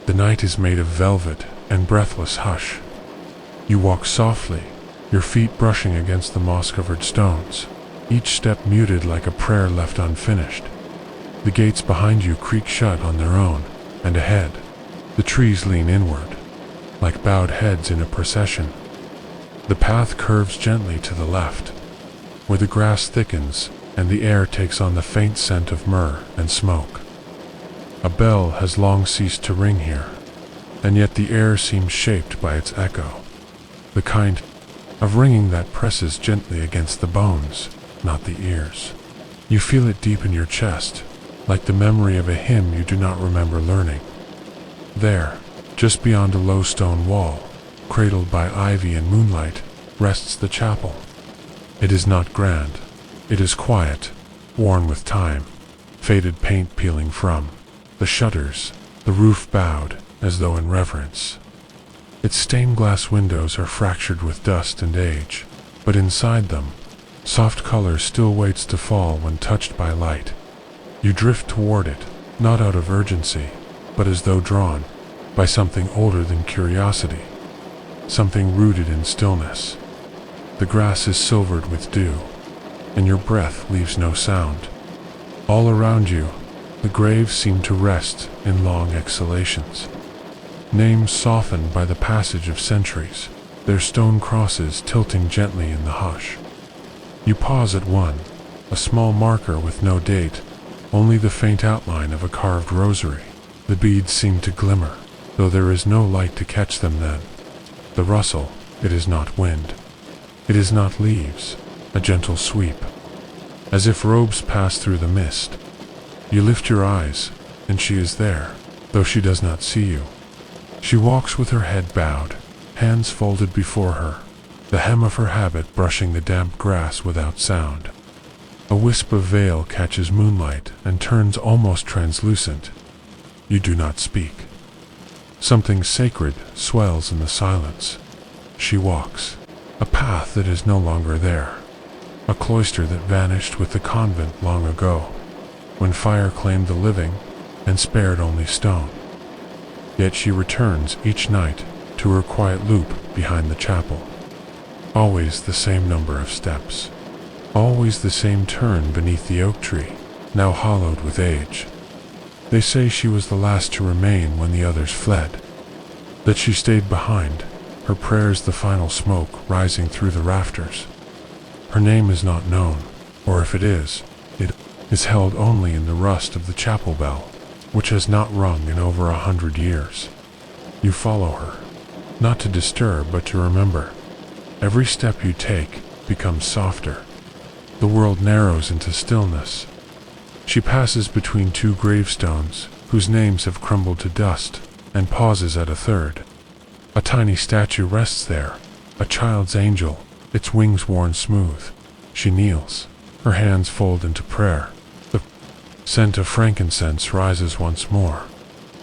The night is made of velvet and breathless hush. You walk softly, your feet brushing against the moss-covered stones, each step muted like a prayer left unfinished. The gates behind you creak shut on their own, and ahead, the trees lean inward, like bowed heads in a procession. The path curves gently to the left, where the grass thickens and the air takes on the faint scent of myrrh and smoke. A bell has long ceased to ring here, and yet the air seems shaped by its echo, the kind of ringing that presses gently against the bones, not the ears. You feel it deep in your chest, like the memory of a hymn you do not remember learning. There, just beyond a low stone wall, cradled by ivy and moonlight, rests the chapel. It is not grand. It is quiet, worn with time, faded paint peeling from the shutters, the roof bowed as though in reverence. Its stained glass windows are fractured with dust and age, but inside them, soft color still waits to fall when touched by light. You drift toward it, not out of urgency, but as though drawn by something older than curiosity, something rooted in stillness. The grass is silvered with dew, and your breath leaves no sound. All around you, the graves seem to rest in long exhalations. Names softened by the passage of centuries, their stone crosses tilting gently in the hush. You pause at one, a small marker with no date, only the faint outline of a carved rosary. The beads seem to glimmer, though there is no light to catch them then. The rustle, it is not wind. It is not leaves, a gentle sweep, as if robes pass through the mist. You lift your eyes, and she is there, though she does not see you. She walks with her head bowed, hands folded before her, the hem of her habit brushing the damp grass without sound. A wisp of veil catches moonlight and turns almost translucent. You do not speak. Something sacred swells in the silence. She walks, a path that is no longer there, a cloister that vanished with the convent long ago, when fire claimed the living and spared only stone. Yet she returns each night to her quiet loop behind the chapel. Always the same number of steps. Always the same turn beneath the oak tree, now hollowed with age. They say she was the last to remain when the others fled, that she stayed behind, her prayers the final smoke rising through the rafters. Her name is not known, or if it is held only in the rust of the chapel bell, which has not rung in over 100 years. You follow her, not to disturb but to remember. Every step you take becomes softer. The world narrows into stillness. She passes between two gravestones whose names have crumbled to dust, and pauses at a third. A tiny statue rests there, a child's angel, its wings worn smooth. She kneels, her hands fold into prayer. The scent of frankincense rises once more,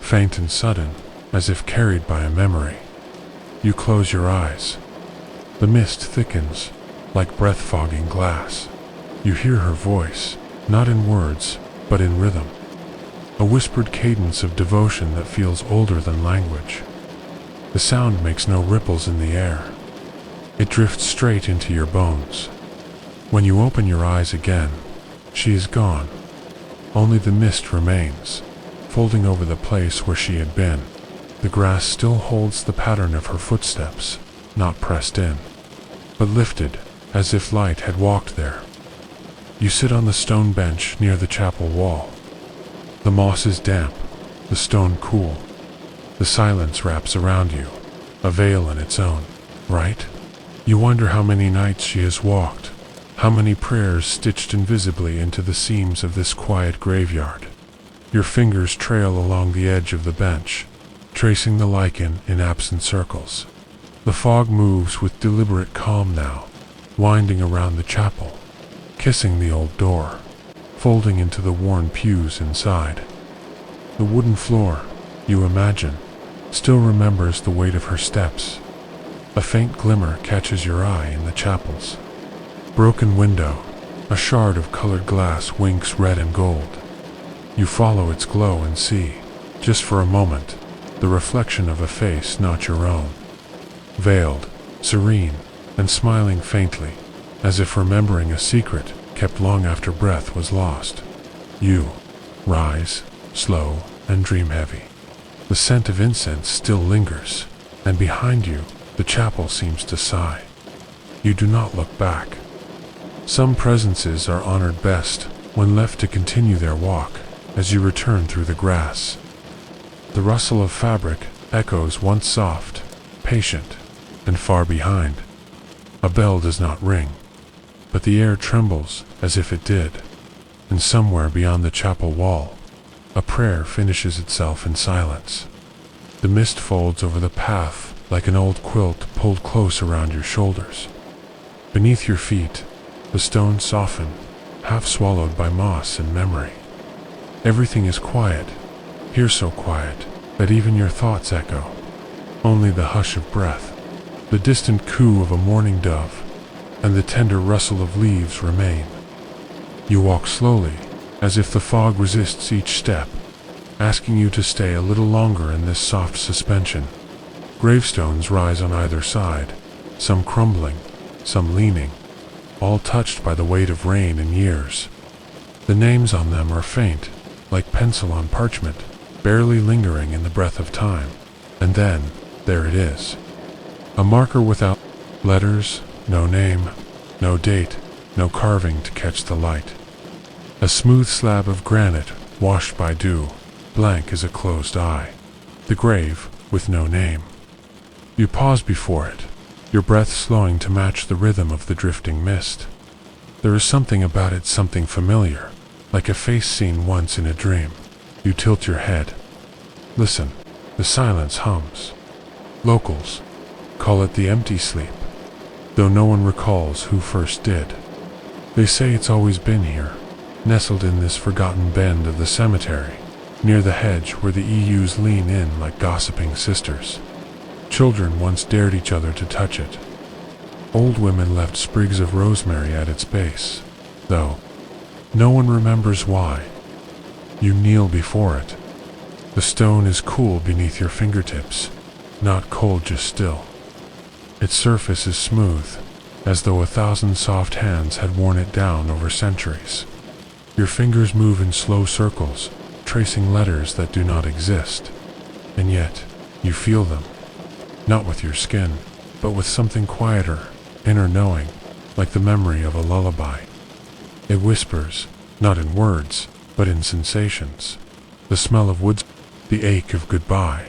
faint and sudden, as if carried by a memory. You close your eyes. The mist thickens, like breath-fogging glass. You hear her voice, not in words, but in rhythm. A whispered cadence of devotion that feels older than language. The sound makes no ripples in the air. It drifts straight into your bones. When you open your eyes again, she is gone. Only the mist remains, folding over the place where she had been. The grass still holds the pattern of her footsteps, not pressed in, but lifted, as if light had walked there. You sit on the stone bench near the chapel wall. The moss is damp, the stone cool. The silence wraps around you, a veil in its own right. You wonder how many nights she has walked, how many prayers stitched invisibly into the seams of this quiet graveyard. Your fingers trail along the edge of the bench, tracing the lichen in absent circles. The fog moves with deliberate calm now, winding around the chapel, kissing the old door, folding into the worn pews inside. The wooden floor, you imagine, still remembers the weight of her steps. A faint glimmer catches your eye in the chapel's broken window. A shard of colored glass winks red and gold. You follow its glow and see, just for a moment, the reflection of a face not your own, veiled, serene, and smiling faintly, as if remembering a secret kept long after breath was lost. You rise, slow and dream-heavy. The scent of incense still lingers, and behind you, the chapel seems to sigh. You do not look back. Some presences are honored best when left to continue their walk as you return through the grass. The rustle of fabric echoes once soft, patient, and far behind. A bell does not ring, but the air trembles as if it did, and somewhere beyond the chapel wall, a prayer finishes itself in silence. The mist folds over the path like an old quilt pulled close around your shoulders. Beneath your feet, the stones soften, half swallowed by moss and memory. Everything is quiet, here so quiet that even your thoughts echo. Only the hush of breath, the distant coo of a mourning dove, and the tender rustle of leaves remain. You walk slowly, as if the fog resists each step, asking you to stay a little longer in this soft suspension. Gravestones rise on either side, some crumbling, some leaning, all touched by the weight of rain and years. The names on them are faint, like pencil on parchment, barely lingering in the breath of time. And then, there it is. A marker without letters, no name, no date, no carving to catch the light. A smooth slab of granite, washed by dew, blank as a closed eye. The grave, with no name. You pause before it, your breath slowing to match the rhythm of the drifting mist. There is something about it, something familiar, like a face seen once in a dream. You tilt your head. Listen, the silence hums. Locals call it the empty sleep, though no one recalls who first did. They say it's always been here, nestled in this forgotten bend of the cemetery, near the hedge where the EUs lean in like gossiping sisters. Children once dared each other to touch it. Old women left sprigs of rosemary at its base, though no one remembers why. You kneel before it. The stone is cool beneath your fingertips, not cold, just still. Its surface is smooth, as though 1,000 soft hands had worn it down over centuries. Your fingers move in slow circles, tracing letters that do not exist, and yet you feel them. Not with your skin, but with something quieter, inner knowing, like the memory of a lullaby. It whispers, not in words, but in sensations. The smell of woods, the ache of goodbye,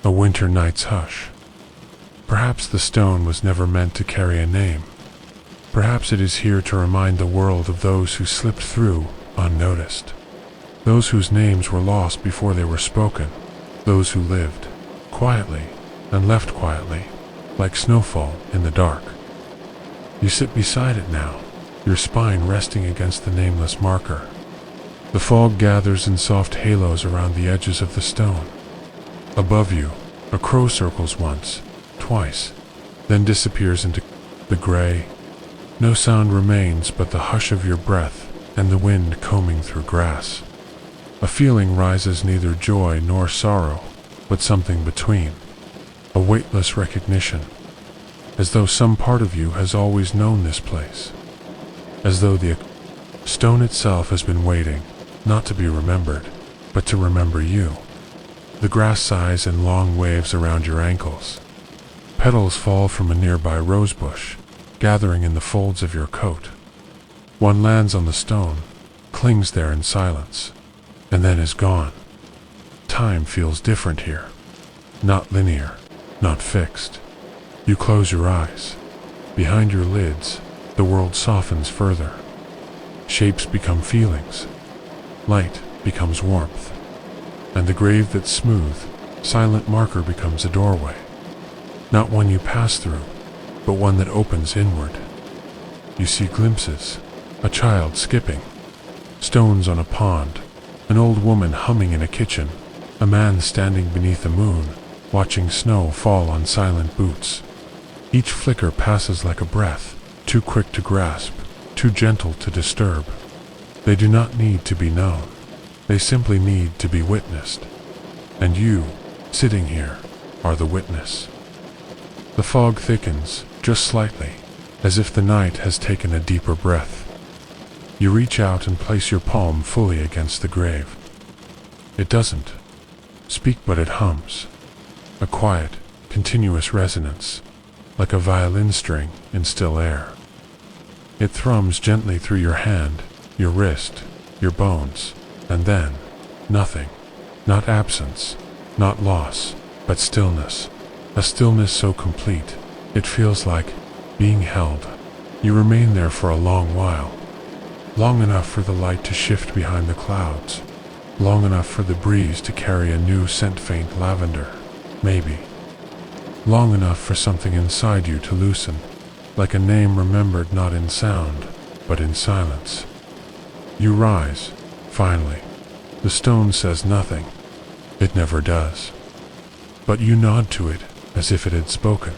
a winter night's hush. Perhaps the stone was never meant to carry a name. Perhaps it is here to remind the world of those who slipped through, unnoticed. Those whose names were lost before they were spoken. Those who lived, quietly, and left quietly, like snowfall in the dark. You sit beside it now, your spine resting against the nameless marker. The fog gathers in soft halos around the edges of the stone. Above you, a crow circles once, twice, then disappears into the gray. No sound remains but the hush of your breath and the wind combing through grass. A feeling rises, neither joy nor sorrow, but something between. A weightless recognition, as though some part of you has always known this place. As though the stone itself has been waiting, not to be remembered, but to remember you. The grass sighs in long waves around your ankles. Petals fall from a nearby rosebush, gathering in the folds of your coat. One lands on the stone, clings there in silence, and then is gone. Time feels different here. Not linear, not fixed. You close your eyes. Behind your lids, the world softens further. Shapes become feelings. Light becomes warmth. And the grave that's smooth, silent marker becomes a doorway. Not one you pass through, but one that opens inward. You see glimpses, a child skipping, stones on a pond, an old woman humming in a kitchen, a man standing beneath the moon, watching snow fall on silent boots. Each flicker passes like a breath, too quick to grasp, too gentle to disturb. They do not need to be known. They simply need to be witnessed. And you, sitting here, are the witness. The fog thickens, just slightly, as if the night has taken a deeper breath. You reach out and place your palm fully against the grave. It doesn't speak, but it hums. A quiet, continuous resonance, like a violin string in still air. It thrums gently through your hand, your wrist, your bones, and then, nothing. Not absence, not loss, but stillness. A stillness so complete, it feels like being held. You remain there for a long while. Long enough for the light to shift behind the clouds. Long enough for the breeze to carry a new scent, faint lavender, maybe. Long enough for something inside you to loosen, like a name remembered not in sound, but in silence. You rise, finally. The stone says nothing. It never does. But you nod to it, as if it had spoken,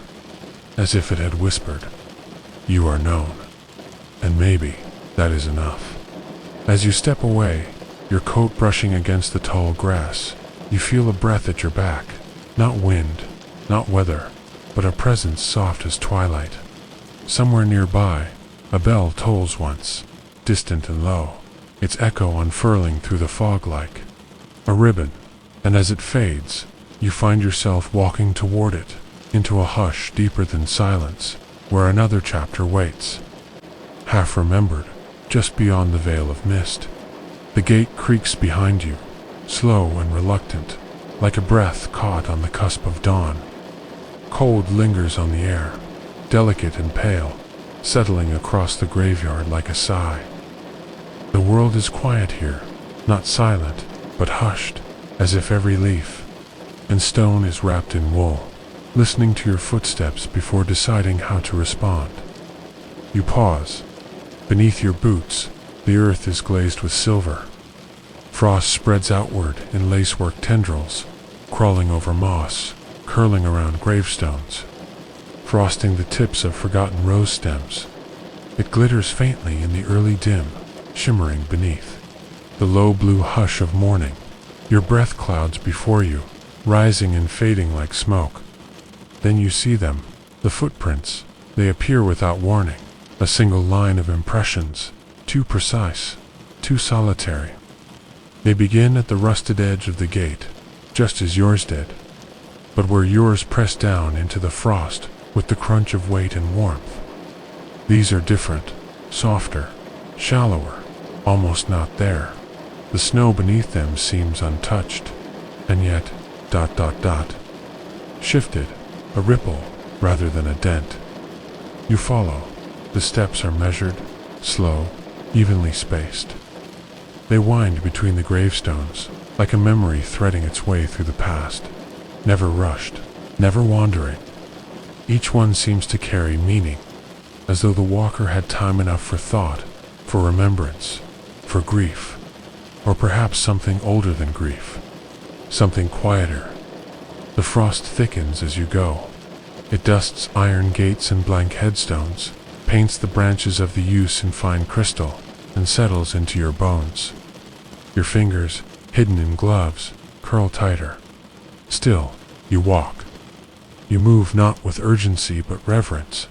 as if it had whispered. You are known. And maybe that is enough. As you step away, your coat brushing against the tall grass, you feel a breath at your back. Not wind, not weather, but a presence soft as twilight. Somewhere nearby, a bell tolls once, distant and low, its echo unfurling through the fog like a ribbon, and as it fades, you find yourself walking toward it, into a hush deeper than silence, where another chapter waits. Half remembered, just beyond the veil of mist. The gate creaks behind you, slow and reluctant, like a breath caught on the cusp of dawn. Cold lingers on the air, delicate and pale, settling across the graveyard like a sigh. The world is quiet here, not silent, but hushed, as if every leaf and stone is wrapped in wool, listening to your footsteps before deciding how to respond. You pause. Beneath your boots, the earth is glazed with silver. Frost spreads outward in lacework tendrils, crawling over moss, curling around gravestones, frosting the tips of forgotten rose stems. It glitters faintly in the early dim, shimmering beneath the low blue hush of morning. Your breath clouds before you, rising and fading like smoke. Then you see them, the footprints. They appear without warning, a single line of impressions, too precise, too solitary. They begin at the rusted edge of the gate, just as yours did, but where yours pressed down into the frost with the crunch of weight and warmth. These are different, softer, shallower, almost not there. The snow beneath them seems untouched, and yet, shifted, a ripple rather than a dent. You follow. The steps are measured, slow, evenly spaced. They wind between the gravestones, like a memory threading its way through the past, never rushed, never wandering. Each one seems to carry meaning, as though the walker had time enough for thought, for remembrance, for grief, or perhaps something older than grief, something quieter. The frost thickens as you go. It dusts iron gates and blank headstones, paints the branches of the yews in fine crystal, and settles into your bones. Your fingers, hidden in gloves, curl tighter. Still, you walk. You move not with urgency but reverence,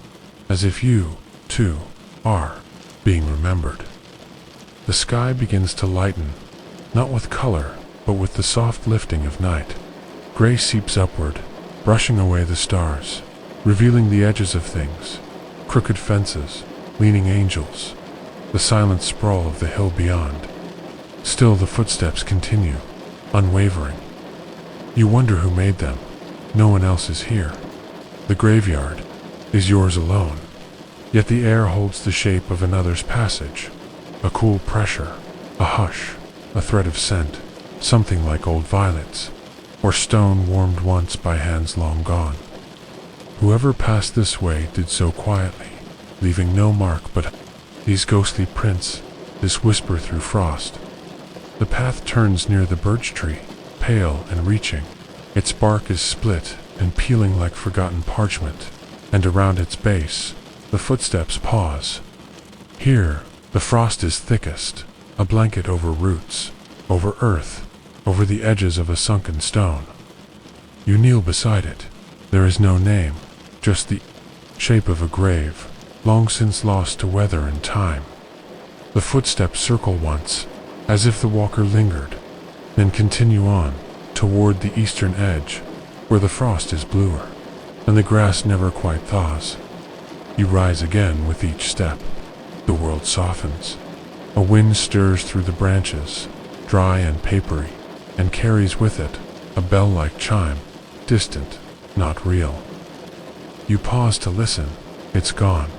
as if you, too, are being remembered. The sky begins to lighten, not with color, but with the soft lifting of night. Gray seeps upward, brushing away the stars, revealing the edges of things, crooked fences, leaning angels, the silent sprawl of the hill beyond. Still the footsteps continue, unwavering. You wonder who made them. No one else is here. The graveyard is yours alone, yet the air holds the shape of another's passage, a cool pressure, a hush, a thread of scent, something like old violets, or stone warmed once by hands long gone. Whoever passed this way did so quietly, leaving no mark but these ghostly prints, this whisper through frost. The path turns near the birch tree, pale and reaching. Its bark is split and peeling like forgotten parchment, and around its base, the footsteps pause. Here, the frost is thickest, a blanket over roots, over earth, over the edges of a sunken stone. You kneel beside it. There is no name, just the shape of a grave, long since lost to weather and time. The footsteps circle once, as if the walker lingered, then continue on, toward the eastern edge, where the frost is bluer, and the grass never quite thaws. You rise again with each step. The world softens. A wind stirs through the branches, dry and papery, and carries with it a bell-like chime, distant, not real. You pause to listen. It's gone.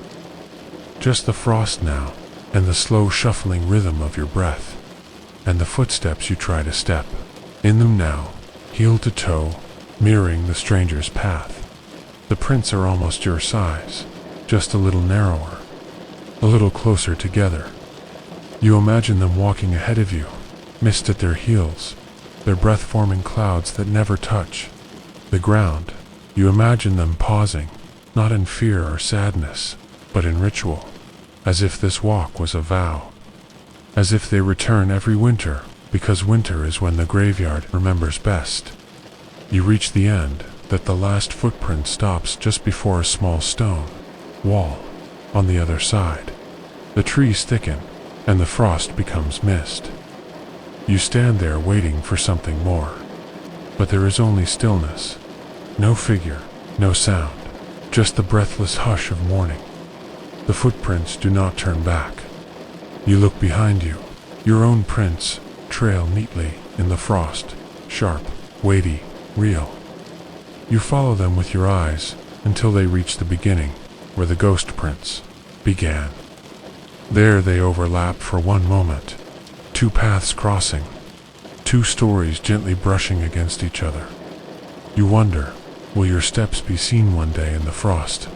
Just the frost now, and the slow shuffling rhythm of your breath, and the footsteps you try to step. In them now, heel to toe, mirroring the stranger's path. The prints are almost your size, just a little narrower, a little closer together. You imagine them walking ahead of you, mist at their heels, their breath-forming clouds that never touch the ground. You imagine them pausing, not in fear or sadness, but in ritual, as if this walk was a vow, as if they return every winter, because winter is when the graveyard remembers best. You reach the end, that the last footprint stops just before a small stone wall on the other side. The trees thicken, and the frost becomes mist. You stand there waiting for something more, but there is only stillness. No figure, no sound, just the breathless hush of morning. The footprints do not turn back. You look behind you. Your own prints trail neatly in the frost, sharp, weighty, real. You follow them with your eyes until they reach the beginning, where the ghost prints began. There they overlap for one moment, two paths crossing, two stories gently brushing against each other. You wonder, will your steps be seen one day in the frost?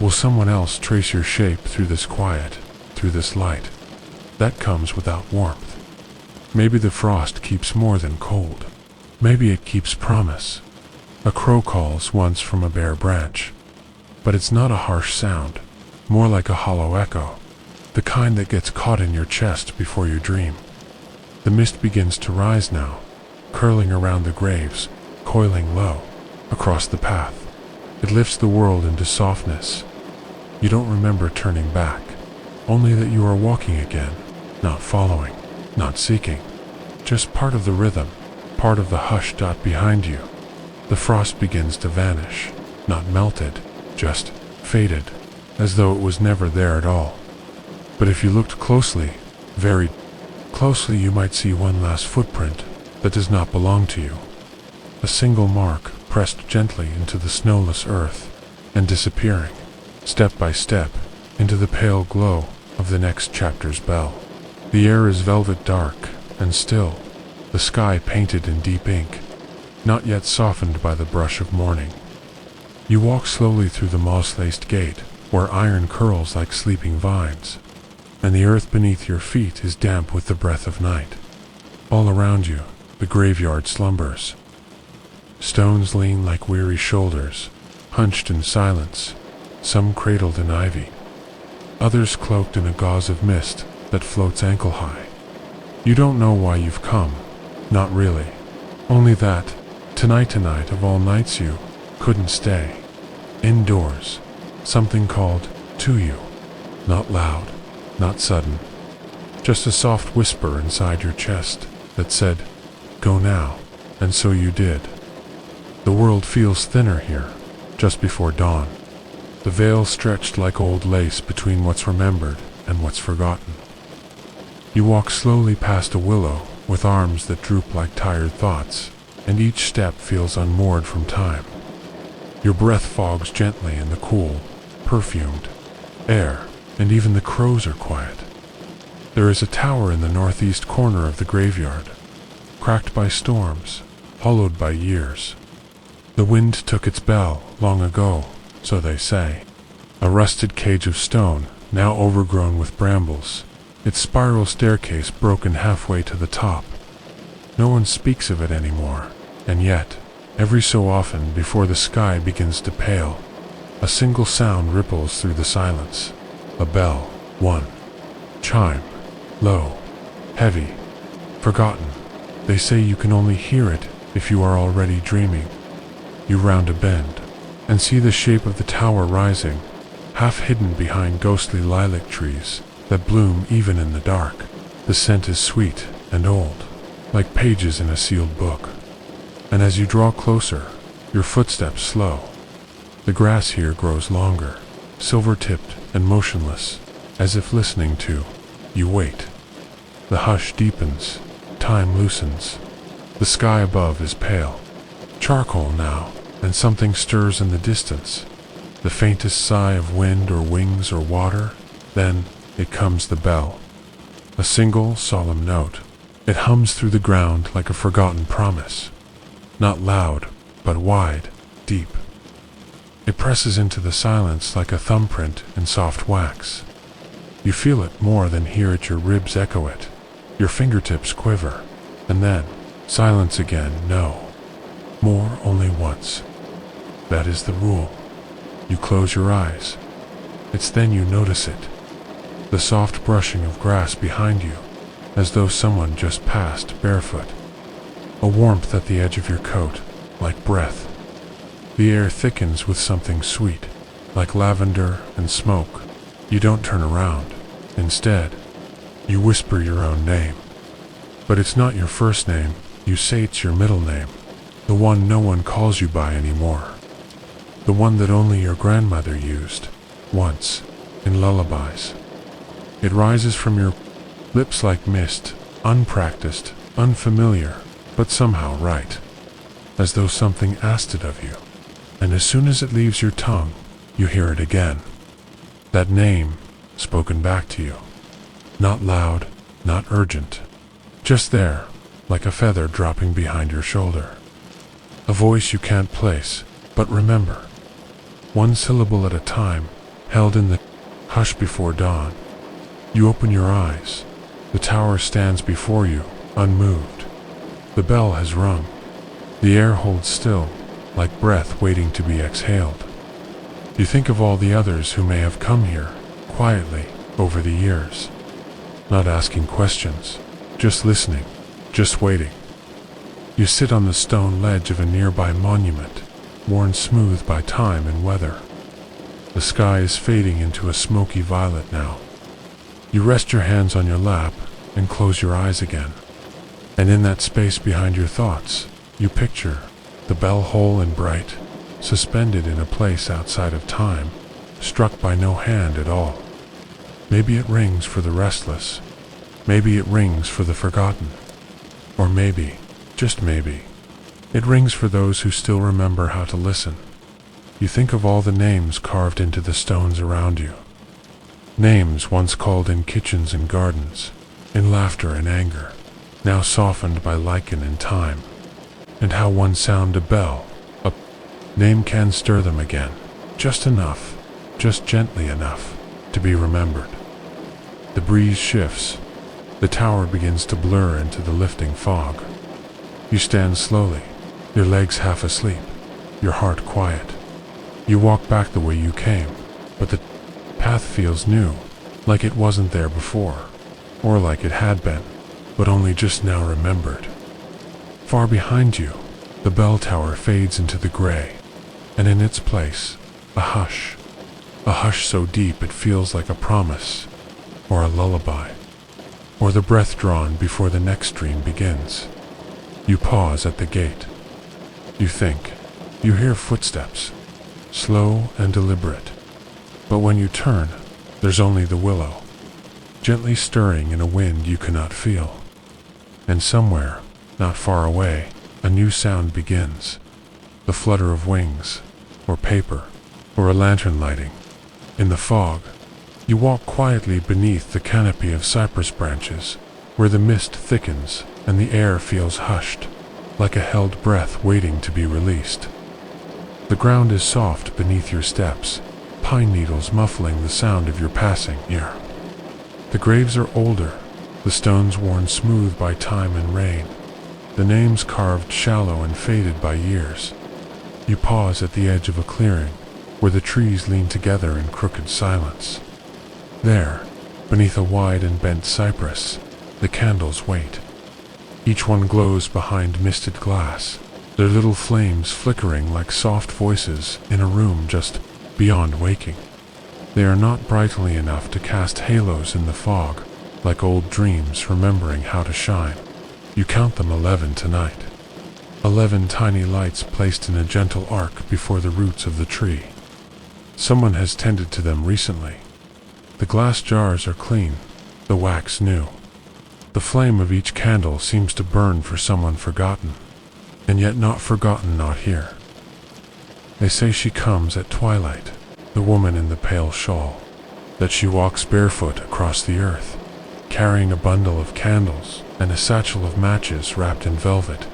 Will someone else trace your shape through this quiet, through this light that comes without warmth? Maybe the frost keeps more than cold. Maybe it keeps promise. A crow calls once from a bare branch, but it's not a harsh sound, more like a hollow echo, the kind that gets caught in your chest before you dream. The mist begins to rise now, curling around the graves, coiling low, across the path. It lifts the world into softness. You don't remember turning back, only that you are walking again, not following, not seeking, just part of the rhythm, part of the hush dot behind you. The frost begins to vanish, not melted, just faded, as though it was never there at all. But if you looked closely, very closely, you might see one last footprint that does not belong to you. A single mark pressed gently into the snowless earth and disappearing, step by step, into the pale glow of the next chapter's bell. The air is velvet dark and still, the sky painted in deep ink, not yet softened by the brush of morning. You walk slowly through the moss-laced gate, where iron curls like sleeping vines, and the earth beneath your feet is damp with the breath of night. All around you, the graveyard slumbers. Stones lean like weary shoulders, hunched in silence, some cradled in ivy, others cloaked in a gauze of mist that floats ankle-high. You don't know why you've come, not really, only that, tonight of all nights, you couldn't stay. Indoors, something called to you, not loud, not sudden, just a soft whisper inside your chest that said, "Go now," and so you did. The world feels thinner here, just before dawn. The veil stretched like old lace between what's remembered and what's forgotten. You walk slowly past a willow with arms that droop like tired thoughts, and each step feels unmoored from time. Your breath fogs gently in the cool, perfumed air, and even the crows are quiet. There is a tower in the northeast corner of the graveyard, cracked by storms, hollowed by years. The wind took its bell long ago, so they say. A rusted cage of stone, now overgrown with brambles, its spiral staircase broken halfway to the top. No one speaks of it anymore, and yet, every so often before the sky begins to pale, a single sound ripples through the silence. A bell, one chime, low, heavy, forgotten. They say you can only hear it if you are already dreaming, You round a bend and see the shape of the tower rising, half hidden behind ghostly lilac trees that bloom even in the dark. The scent is sweet and old, like pages in a sealed book. And as you draw closer, your footsteps slow. The grass here grows longer, silver-tipped and motionless, as if listening to you. Wait. The hush deepens, time loosens. The sky above is pale, charcoal now, and something stirs in the distance. The faintest sigh of wind or wings or water. Then it comes, the bell. A single, solemn note. It hums through the ground like a forgotten promise. Not loud, but wide, deep. It presses into the silence like a thumbprint in soft wax. You feel it more than hear it, your ribs echo it. Your fingertips quiver. And then, silence again, no. More, only once. That is the rule. You close your eyes. It's then you notice it. The soft brushing of grass behind you, as though someone just passed barefoot. A warmth at the edge of your coat, like breath. The air thickens with something sweet, like lavender and smoke. You don't turn around. Instead, you whisper your own name. But it's not your first name. You say it's your middle name. The one no one calls you by anymore. The one that only your grandmother used, once, in lullabies. It rises from your lips like mist, unpracticed, unfamiliar, but somehow right. As though something asked it of you. And as soon as it leaves your tongue, you hear it again. That name, spoken back to you. Not loud, not urgent. Just there, like a feather dropping behind your shoulder. A voice you can't place, but remember. One syllable at a time, held in the hush before dawn. You open your eyes. The tower stands before you, unmoved. The bell has rung. The air holds still, like breath waiting to be exhaled. You think of all the others who may have come here, quietly, over the years. Not asking questions, just listening, just waiting. You sit on the stone ledge of a nearby monument, worn smooth by time and weather. The sky is fading into a smoky violet now. You rest your hands on your lap and close your eyes again. And in that space behind your thoughts, you picture the bell whole and bright, suspended in a place outside of time, struck by no hand at all. Maybe it rings for the restless. Maybe it rings for the forgotten. Or maybe, just maybe, it rings for those who still remember how to listen. You think of all the names carved into the stones around you. Names once called in kitchens and gardens, in laughter and anger, now softened by lichen and time. And how one sound, a bell, a name can stir them again, just enough, just gently enough, to be remembered. The breeze shifts. The tower begins to blur into the lifting fog. You stand slowly, your legs half asleep, your heart quiet. You walk back the way you came, but the path feels new, like it wasn't there before, or like it had been, but only just now remembered. Far behind you, the bell tower fades into the gray, and in its place, a hush so deep it feels like a promise, or a lullaby, or the breath drawn before the next dream begins. You pause at the gate. You think. You hear footsteps, slow and deliberate. But when you turn, there's only the willow, gently stirring in a wind you cannot feel. And somewhere, not far away, a new sound begins. The flutter of wings, or paper, or a lantern lighting. In the fog, you walk quietly beneath the canopy of cypress branches, where the mist thickens and the air feels hushed, like a held breath waiting to be released. The ground is soft beneath your steps, pine needles muffling the sound of your passing near. The graves are older, the stones worn smooth by time and rain, the names carved shallow and faded by years. You pause at the edge of a clearing, where the trees lean together in crooked silence. There, beneath a wide and bent cypress, the candles wait. Each one glows behind misted glass, their little flames flickering like soft voices in a room just beyond waking. They are not brightly enough to cast halos in the fog, like old dreams remembering how to shine. You count them 11 tonight. 11 tiny lights placed in a gentle arc before the roots of the tree. Someone has tended to them recently. The glass jars are clean, the wax new. The flame of each candle seems to burn for someone forgotten, and yet not forgotten, not here. They say she comes at twilight, the woman in the pale shawl, that she walks barefoot across the earth, carrying a bundle of candles and a satchel of matches wrapped in velvet.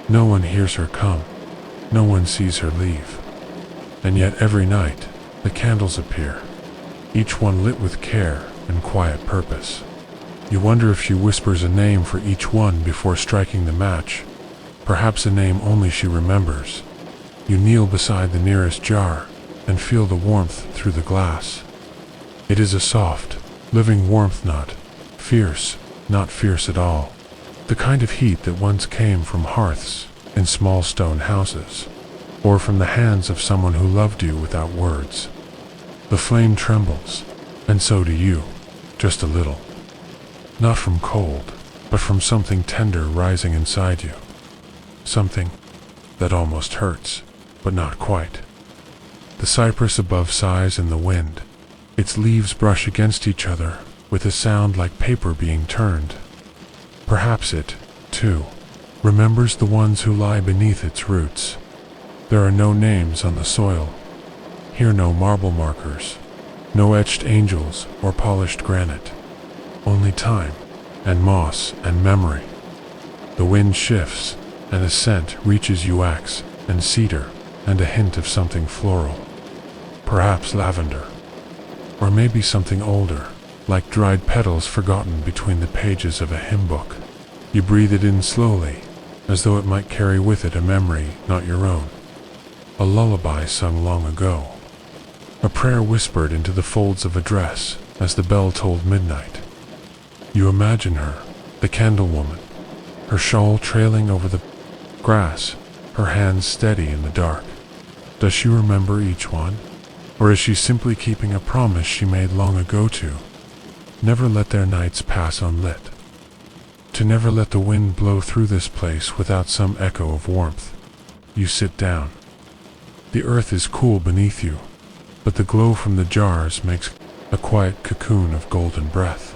No one hears her come, no one sees her leave, and yet every night the candles appear, each one lit with care and quiet purpose. You wonder if she whispers a name for each one before striking the match, perhaps a name only she remembers. You kneel beside the nearest jar and feel the warmth through the glass. It is a soft, living warmth, not fierce at all. The kind of heat that once came from hearths in small stone houses, or from the hands of someone who loved you without words. The flame trembles, and so do you, just a little. Not from cold, but from something tender rising inside you. Something that almost hurts, but not quite. The cypress above sighs in the wind. Its leaves brush against each other with a sound like paper being turned. Perhaps it, too, remembers the ones who lie beneath its roots. There are no names on the soil. Here no marble markers, no etched angels or polished granite. Only time, and moss, and memory. The wind shifts, and a scent reaches you, wax and cedar, and a hint of something floral. Perhaps lavender. Or maybe something older, like dried petals forgotten between the pages of a hymn book. You breathe it in slowly, as though it might carry with it a memory not your own. A lullaby sung long ago. A prayer whispered into the folds of a dress as the bell tolled midnight. You imagine her, the candle woman, her shawl trailing over the grass, her hands steady in the dark. Does she remember each one? Or is she simply keeping a promise she made long ago to never let their nights pass unlit? To never let the wind blow through this place without some echo of warmth. You sit down. The earth is cool beneath you, but the glow from the jars makes a quiet cocoon of golden breath.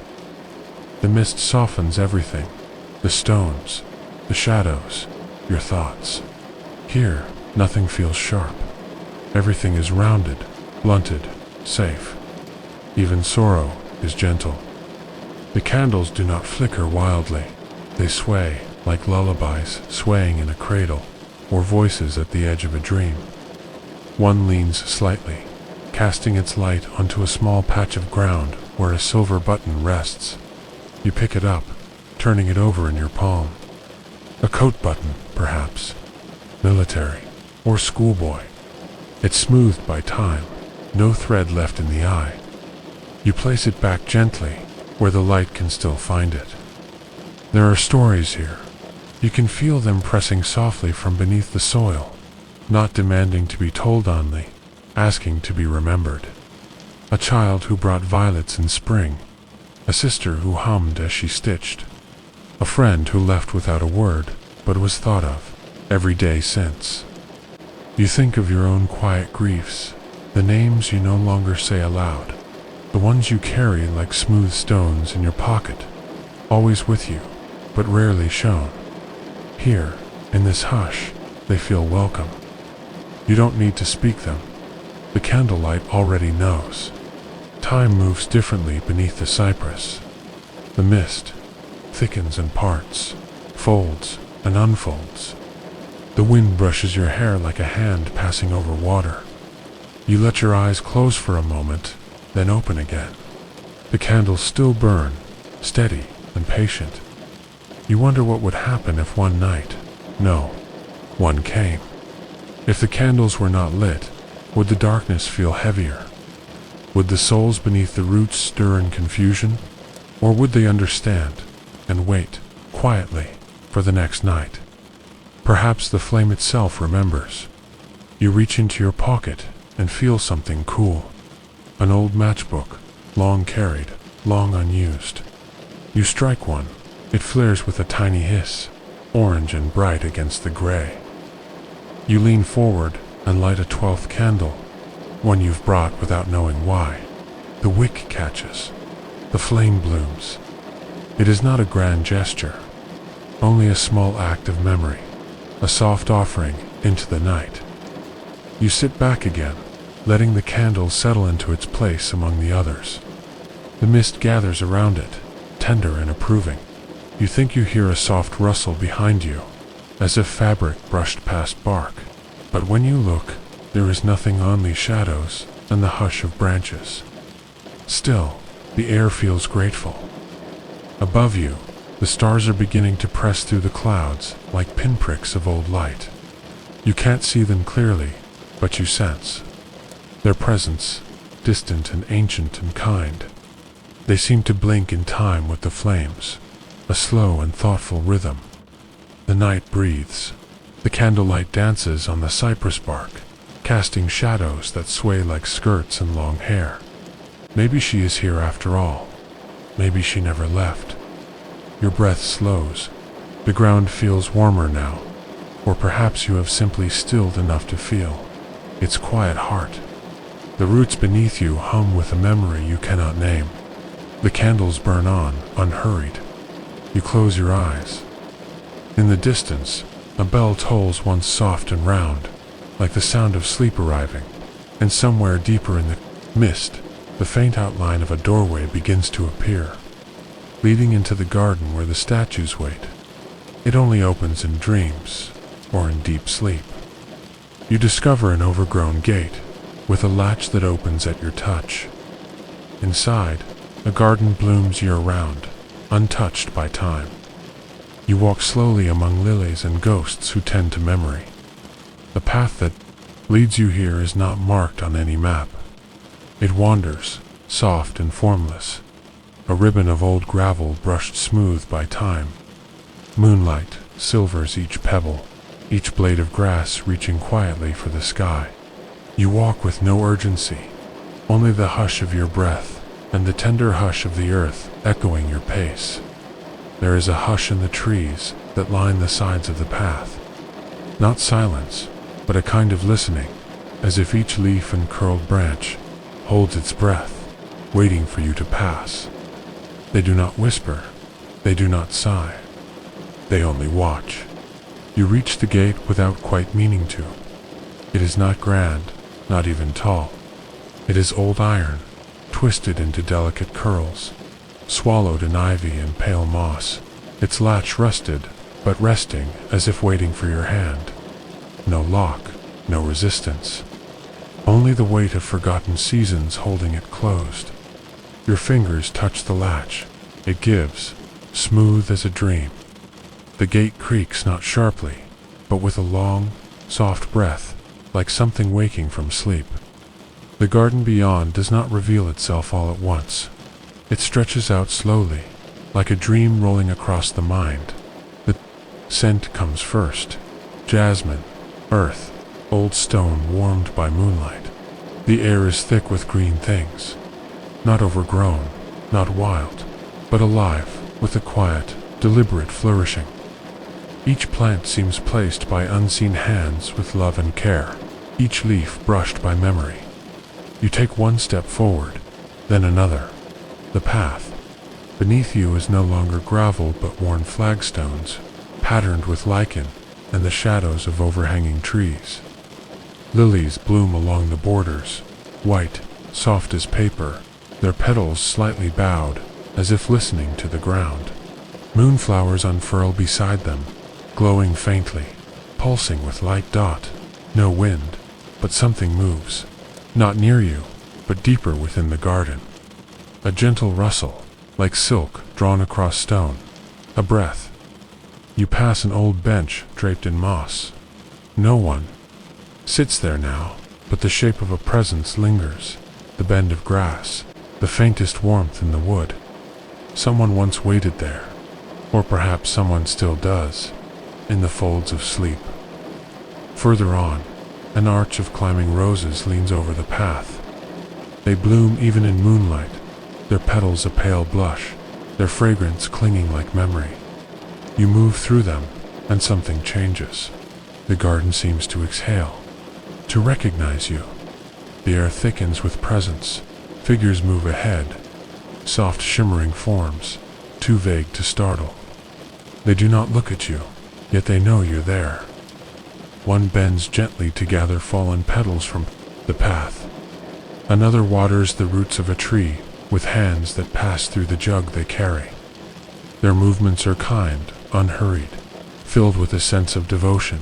The mist softens everything, the stones, the shadows, your thoughts. Here, nothing feels sharp. Everything is rounded, blunted, safe. Even sorrow is gentle. The candles do not flicker wildly. They sway, like lullabies swaying in a cradle, or voices at the edge of a dream. One leans slightly, casting its light onto a small patch of ground where a silver button rests. You pick it up, turning it over in your palm. A coat button, perhaps. Military, or schoolboy. It's smoothed by time, no thread left in the eye. You place it back gently, where the light can still find it. There are stories here. You can feel them pressing softly from beneath the soil, not demanding to be told only, asking to be remembered. A child who brought violets in spring, a sister who hummed as she stitched, a friend who left without a word, but was thought of every day since. You think of your own quiet griefs, the names you no longer say aloud, the ones you carry like smooth stones in your pocket, always with you, but rarely shown. Here, in this hush, they feel welcome. You don't need to speak them. The candlelight already knows. Time moves differently beneath the cypress. The mist thickens and parts, folds and unfolds. The wind brushes your hair like a hand passing over water. You let your eyes close for a moment, then open again. The candles still burn, steady and patient. You wonder what would happen if one night, no, one came. If the candles were not lit, would the darkness feel heavier? Would the souls beneath the roots stir in confusion? Or would they understand and wait quietly for the next night? Perhaps the flame itself remembers. You reach into your pocket and feel something cool. An old matchbook, long carried, long unused. You strike one. It flares with a tiny hiss, orange and bright against the gray. You lean forward and light a 12th candle, one you've brought without knowing why. The wick catches. The flame blooms. It is not a grand gesture, only a small act of memory, a soft offering into the night. You sit back again, letting the candle settle into its place among the others. The mist gathers around it, tender and approving. You think you hear a soft rustle behind you, as if fabric brushed past bark. But when you look, there is nothing, only shadows and the hush of branches. Still, the air feels grateful. Above you, the stars are beginning to press through the clouds like pinpricks of old light. You can't see them clearly, but you sense their presence, distant and ancient and kind. They seem to blink in time with the flames, a slow and thoughtful rhythm. The night breathes. The candlelight dances on the cypress bark, casting shadows that sway like skirts and long hair. Maybe she is here after all. Maybe she never left. Your breath slows. The ground feels warmer now, or perhaps you have simply stilled enough to feel its quiet heart. The roots beneath you hum with a memory you cannot name. The candles burn on, unhurried. You close your eyes. In the distance, a bell tolls once soft and round, like the sound of sleep arriving, and somewhere deeper in the mist, the faint outline of a doorway begins to appear, leading into the garden where the statues wait. It only opens in dreams, or in deep sleep. You discover an overgrown gate, with a latch that opens at your touch. Inside, a garden blooms year-round, untouched by time. You walk slowly among lilies and ghosts who tend to memory. The path that leads you here is not marked on any map. It wanders, soft and formless, a ribbon of old gravel brushed smooth by time. Moonlight silvers each pebble, each blade of grass reaching quietly for the sky. You walk with no urgency, only the hush of your breath and the tender hush of the earth echoing your pace. There is a hush in the trees that line the sides of the path. Not silence, but a kind of listening, as if each leaf and curled branch holds its breath, waiting for you to pass. They do not whisper, they do not sigh. They only watch. You reach the gate without quite meaning to. It is not grand, not even tall. It is old iron, twisted into delicate curls, swallowed in ivy and pale moss, its latch rusted, but resting as if waiting for your hand. No lock, no resistance. Only the weight of forgotten seasons holding it closed. Your fingers touch the latch. It gives, smooth as a dream. The gate creaks not sharply, but with a long, soft breath, like something waking from sleep. The garden beyond does not reveal itself all at once. It stretches out slowly, like a dream rolling across the mind. The scent comes first. Jasmine, earth, old stone warmed by moonlight. The air is thick with green things. Not overgrown, not wild, but alive, with a quiet, deliberate flourishing. Each plant seems placed by unseen hands with love and care, each leaf brushed by memory. You take one step forward, then another. The path beneath you is no longer gravel but worn flagstones, patterned with lichen and the shadows of overhanging trees. Lilies bloom along the borders, white, soft as paper, their petals slightly bowed, as if listening to the ground. Moonflowers unfurl beside them, glowing faintly, pulsing with light dot. No wind, but something moves, not near you, but deeper within the garden. A gentle rustle, like silk drawn across stone. A breath. You pass an old bench draped in moss. No one sits there now, but the shape of a presence lingers, the bend of grass, the faintest warmth in the wood. Someone once waited there, or perhaps someone still does, in the folds of sleep. Further on, an arch of climbing roses leans over the path. They bloom even in moonlight, their petals a pale blush, their fragrance clinging like memory. You move through them, and something changes. The garden seems to exhale, to recognize you. The air thickens with presence. Figures move ahead, soft shimmering forms, too vague to startle. They do not look at you, yet they know you're there. One bends gently to gather fallen petals from the path. Another waters the roots of a tree with hands that pass through the jug they carry. Their movements are kind, unhurried, filled with a sense of devotion.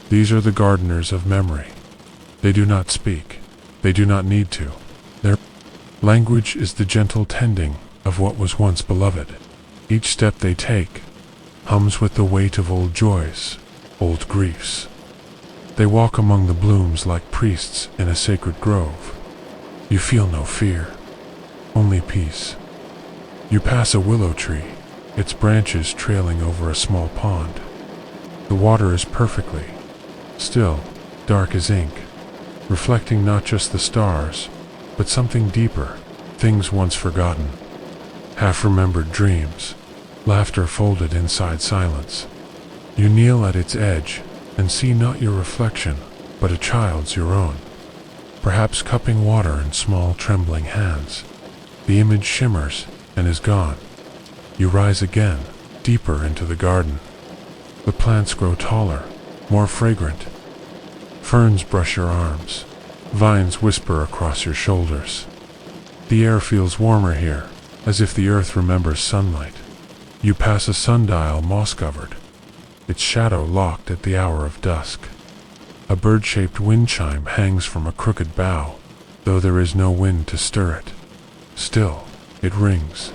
These are the gardeners of memory. They do not speak. They do not need to. Their language is the gentle tending of what was once beloved. Each step they take hums with the weight of old joys, old griefs. They walk among the blooms like priests in a sacred grove. You feel no fear, only peace. You pass a willow tree, its branches trailing over a small pond. The water is perfectly still, dark as ink, reflecting not just the stars, but something deeper, things once forgotten, half-remembered dreams, laughter folded inside silence. You kneel at its edge and see not your reflection, but a child's your own, perhaps cupping water in small trembling hands. The image shimmers and is gone. You rise again, deeper into the garden. The plants grow taller, more fragrant. Ferns brush your arms. Vines whisper across your shoulders. The air feels warmer here, as if the earth remembers sunlight. You pass a sundial moss-covered, its shadow locked at the hour of dusk. A bird-shaped wind chime hangs from a crooked bough, though there is no wind to stir it. Still, it rings.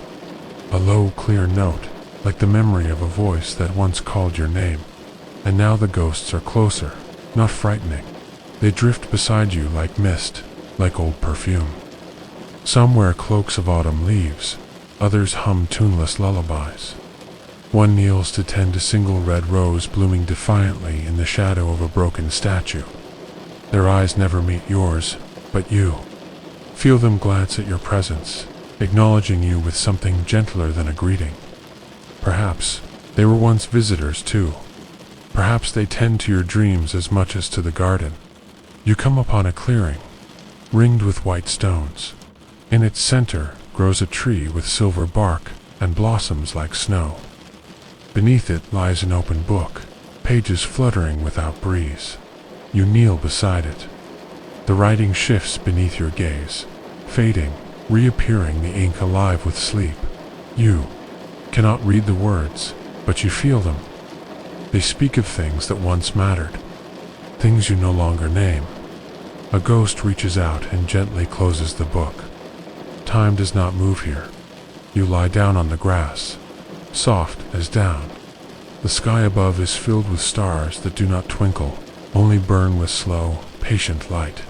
A low, clear note, like the memory of a voice that once called your name. And now the ghosts are closer, not frightening. They drift beside you like mist, like old perfume. Some wear cloaks of autumn leaves, others hum tuneless lullabies. One kneels to tend a single red rose blooming defiantly in the shadow of a broken statue. Their eyes never meet yours, but you feel them glance at your presence, acknowledging you with something gentler than a greeting. Perhaps they were once visitors too. Perhaps they tend to your dreams as much as to the garden. You come upon a clearing, ringed with white stones. In its center grows a tree with silver bark and blossoms like snow. Beneath it lies an open book, pages fluttering without breeze. You kneel beside it. The writing shifts beneath your gaze, fading, reappearing, the ink alive with sleep. You cannot read the words, but you feel them. They speak of things that once mattered, things you no longer name. A ghost reaches out and gently closes the book. Time does not move here. You lie down on the grass, soft as down. The sky above is filled with stars that do not twinkle, only burn with slow, patient light.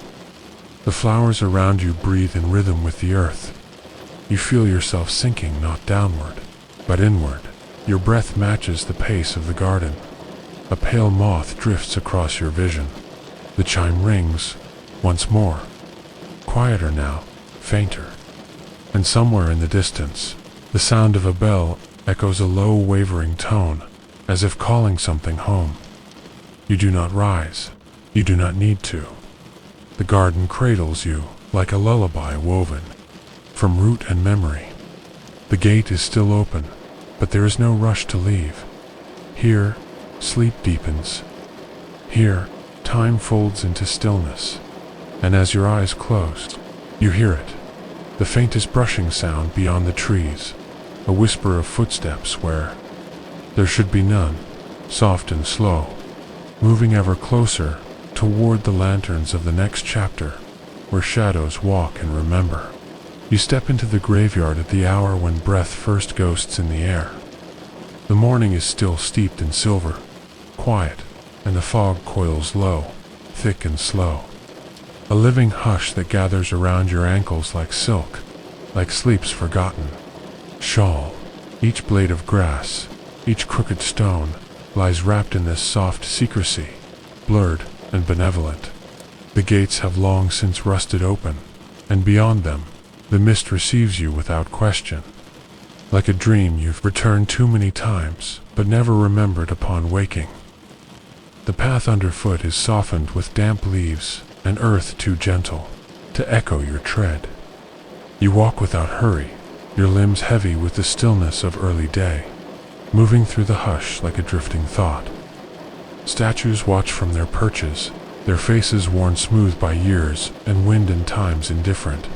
The flowers around you breathe in rhythm with the earth. You feel yourself sinking not downward, but inward. Your breath matches the pace of the garden. A pale moth drifts across your vision. The chime rings, once more. Quieter now, fainter. And somewhere in the distance, the sound of a bell echoes a low, wavering tone, as if calling something home. You do not rise. You do not need to. The garden cradles you like a lullaby woven from root and memory. The gate is still open, but there is no rush to leave. Here, sleep deepens. Here, time folds into stillness. And as your eyes close, you hear it. The faintest brushing sound beyond the trees, a whisper of footsteps where there should be none, soft and slow, moving ever closer toward the lanterns of the next chapter, where shadows walk and remember. You step into the graveyard at the hour when breath first ghosts in the air. The morning is still steeped in silver, quiet, and the fog coils low, thick and slow. A living hush that gathers around your ankles like silk, like sleep's forgotten shawl. Each blade of grass, each crooked stone, lies wrapped in this soft secrecy, blurred and benevolent. The gates have long since rusted open, and beyond them, the mist receives you without question. Like a dream you've returned too many times, but never remembered upon waking. The path underfoot is softened with damp leaves and earth too gentle to echo your tread. You walk without hurry, your limbs heavy with the stillness of early day, moving through the hush like a drifting thought. Statues watch from their perches, their faces worn smooth by years and wind and time's indifferent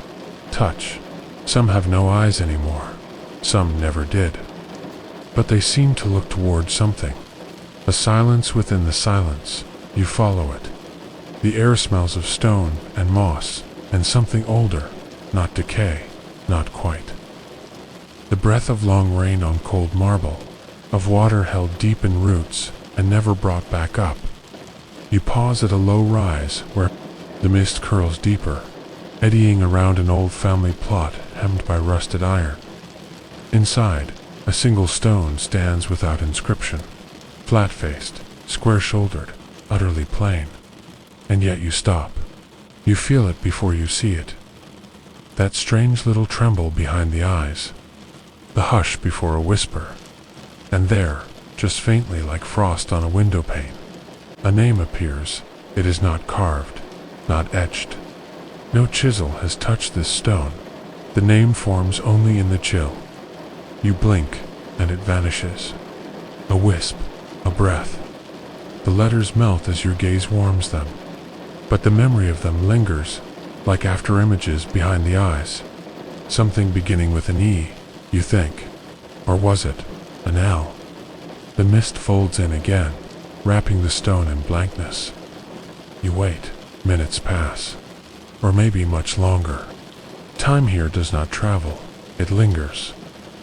touch. Some have no eyes anymore, some never did. But they seem to look toward something. A silence within the silence, you follow it. The air smells of stone and moss, and something older, not decay, not quite. The breath of long rain on cold marble, of water held deep in roots and never brought back up. You pause at a low rise where the mist curls deeper, eddying around an old family plot hemmed by rusted iron. Inside, a single stone stands without inscription, flat-faced, square-shouldered, utterly plain. And yet you stop. You feel it before you see it. That strange little tremble behind the eyes. The hush before a whisper. And there, just faintly like frost on a window pane, a name appears. It is not carved, not etched. No chisel has touched this stone. The name forms only in the chill. You blink, and it vanishes. A wisp, a breath. The letters melt as your gaze warms them. But the memory of them lingers, like after images behind the eyes. Something beginning with an E, you think. Or was it an L? The mist folds in again, wrapping the stone in blankness. You wait, minutes pass. Or maybe much longer. Time here does not travel, it lingers,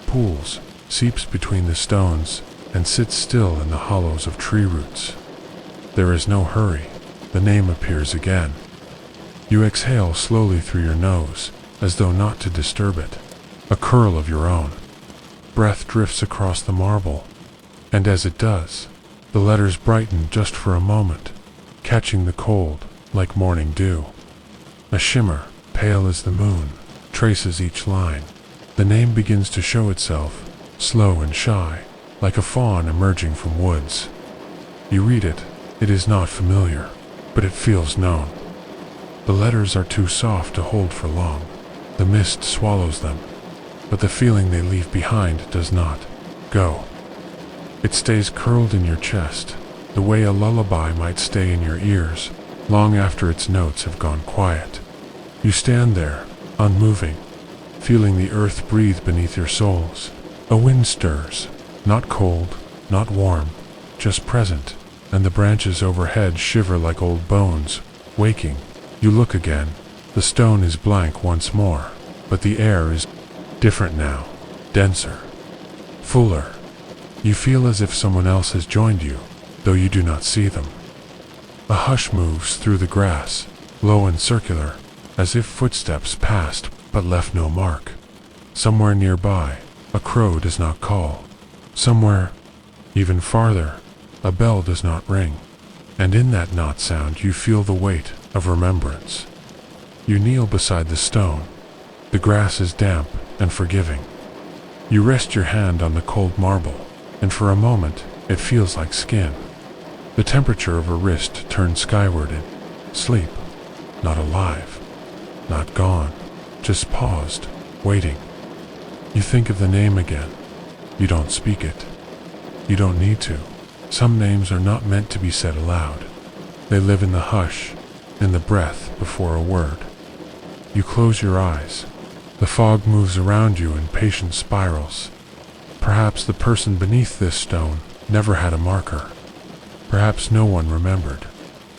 pools, seeps between the stones, and sits still in the hollows of tree roots. There is no hurry. The name appears again. You exhale slowly through your nose, as though not to disturb it. A curl of your own. Breath drifts across the marble, and as it does, the letters brighten just for a moment, catching the cold like morning dew. A shimmer, pale as the moon, traces each line. The name begins to show itself, slow and shy, like a fawn emerging from woods. You read it. It is not familiar, but it feels known. The letters are too soft to hold for long. The mist swallows them, but the feeling they leave behind does not go. It stays curled in your chest, the way a lullaby might stay in your ears, long after its notes have gone quiet. You stand there, unmoving, feeling the earth breathe beneath your soles. A wind stirs, not cold, not warm, just present, and the branches overhead shiver like old bones. Waking, you look again. The stone is blank once more, but the air is different now, denser, fuller. You feel as if someone else has joined you, though you do not see them. A hush moves through the grass, low and circular, as if footsteps passed but left no mark. Somewhere nearby, a crow does not call. Somewhere, even farther, a bell does not ring. And in that not sound you feel the weight of remembrance. You kneel beside the stone. The grass is damp and forgiving. You rest your hand on the cold marble, and for a moment it feels like skin. The temperature of a wrist turns skyward in sleep, not alive, not gone, just paused, waiting. You think of the name again. You don't speak it. You don't need to. Some names are not meant to be said aloud. They live in the hush, in the breath before a word. You close your eyes. The fog moves around you in patient spirals. Perhaps the person beneath this stone never had a marker. Perhaps no one remembered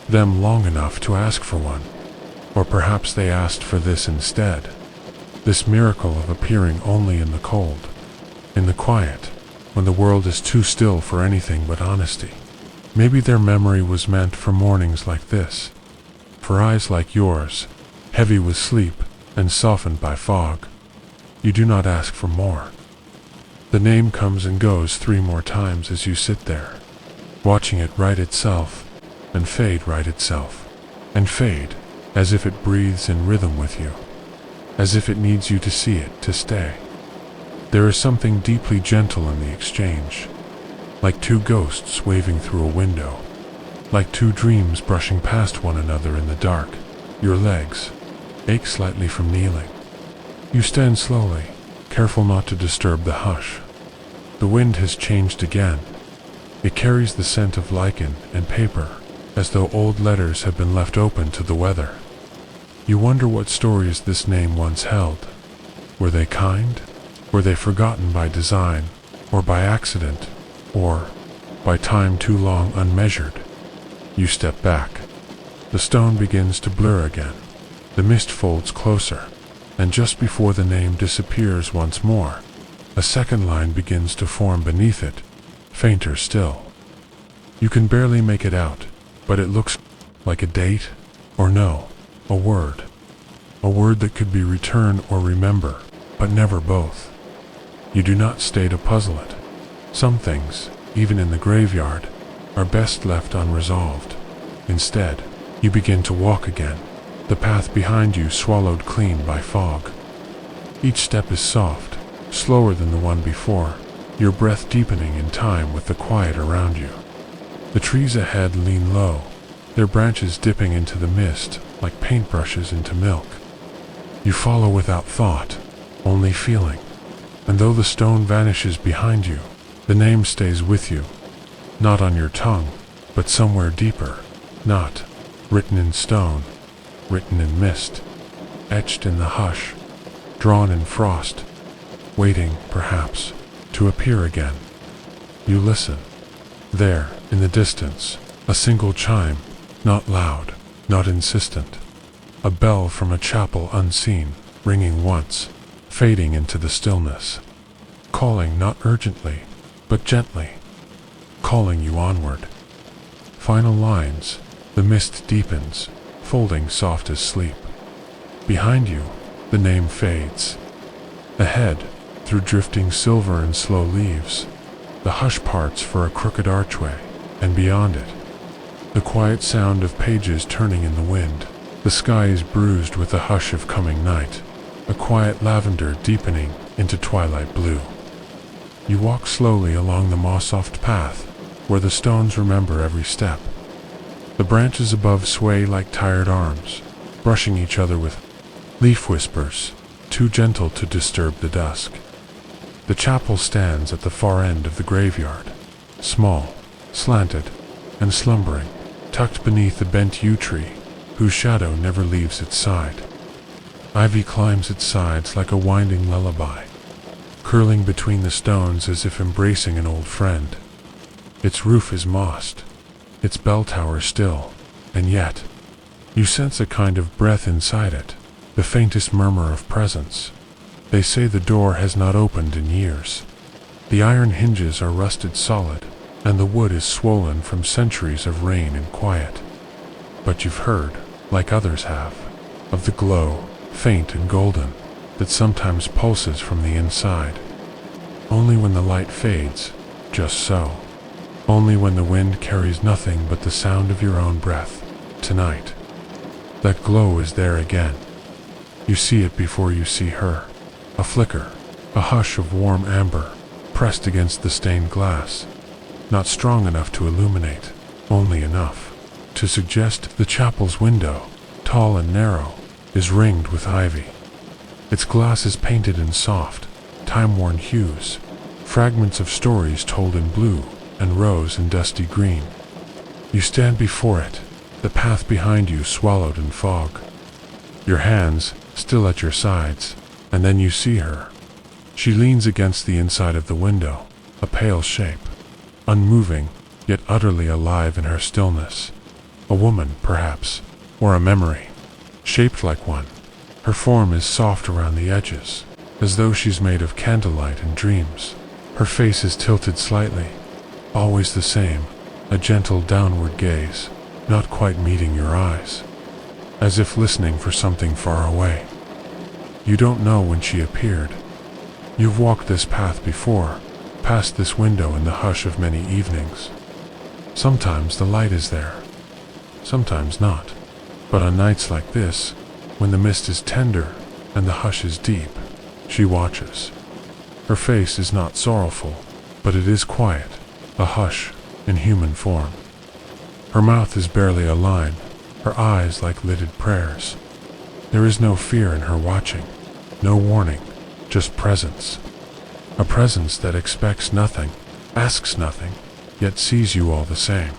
them long enough to ask for one. Or perhaps they asked for this instead. This miracle of appearing only in the cold, in the quiet, when the world is too still for anything but honesty. Maybe their memory was meant for mornings like this, for eyes like yours, heavy with sleep and softened by fog. You do not ask for more. The name comes and goes 3 more times as you sit there. watching it right itself, and fade right itself, and fade, as if it breathes in rhythm with you, as if it needs you to see it to stay. There is something deeply gentle in the exchange, like two ghosts waving through a window, like two dreams brushing past one another in the dark. Your legs ache slightly from kneeling. You stand slowly, careful not to disturb the hush. The wind has changed again. It carries the scent of lichen and paper, as though old letters have been left open to the weather. You wonder what stories this name once held. Were they kind? Were they forgotten by design, or by accident, or by time too long unmeasured? You step back. The stone begins to blur again. The mist folds closer, and just before the name disappears once more, a second line begins to form beneath it, fainter still. You can barely make it out, but it looks like a date, or no, a word. A word that could be return or remember, but never both. You do not stay to puzzle it. Some things, even in the graveyard, are best left unresolved. Instead, you begin to walk again, the path behind you swallowed clean by fog. Each step is soft, slower than the one before, your breath deepening in time with the quiet around you. The trees ahead lean low, their branches dipping into the mist like paintbrushes into milk. You follow without thought, only feeling. And though the stone vanishes behind you, the name stays with you, not on your tongue, but somewhere deeper, not written in stone, written in mist, etched in the hush, drawn in frost, waiting, perhaps, to appear again. You listen. There, in the distance, a single chime, not loud, not insistent. A bell from a chapel unseen, ringing once, fading into the stillness. Calling not urgently, but gently. Calling you onward. Final lines, the mist deepens, folding soft as sleep. Behind you, the name fades. Ahead, through drifting silver and slow leaves, the hush parts for a crooked archway, and beyond it, the quiet sound of pages turning in the wind. The sky is bruised with the hush of coming night, a quiet lavender deepening into twilight blue. You walk slowly along the moss-soft path, where the stones remember every step. The branches above sway like tired arms, brushing each other with leaf whispers, too gentle to disturb the dusk. The chapel stands at the far end of the graveyard, small, slanted, and slumbering, tucked beneath the bent yew tree, whose shadow never leaves its side. Ivy climbs its sides like a winding lullaby, curling between the stones as if embracing an old friend. Its roof is mossed, its bell tower still, and yet, you sense a kind of breath inside it, the faintest murmur of presence. They say the door has not opened in years. The iron hinges are rusted solid, and the wood is swollen from centuries of rain and quiet. But you've heard, like others have, of the glow, faint and golden, that sometimes pulses from the inside. Only when the light fades, just so. Only when the wind carries nothing but the sound of your own breath, tonight. That glow is there again. You see it before you see her. A flicker, a hush of warm amber, pressed against the stained glass. Not strong enough to illuminate, only enough to suggest the chapel's window, tall and narrow, is ringed with ivy. Its glass is painted in soft, time-worn hues, fragments of stories told in blue and rose and dusty green. You stand before it, the path behind you swallowed in fog. Your hands still at your sides, and then you see her. She leans against the inside of the window, a pale shape, unmoving, yet utterly alive in her stillness. A woman, perhaps, or a memory, shaped like one. Her form is soft around the edges, as though she's made of candlelight and dreams. Her face is tilted slightly, always the same, a gentle downward gaze, not quite meeting your eyes, as if listening for something far away. You don't know when she appeared. You've walked this path before, past this window in the hush of many evenings. Sometimes the light is there, sometimes not. But on nights like this, when the mist is tender and the hush is deep, she watches. Her face is not sorrowful, but it is quiet, a hush in human form. Her mouth is barely a line, her eyes like lidded prayers. There is no fear in her watching, no warning, just presence. A presence that expects nothing, asks nothing, yet sees you all the same.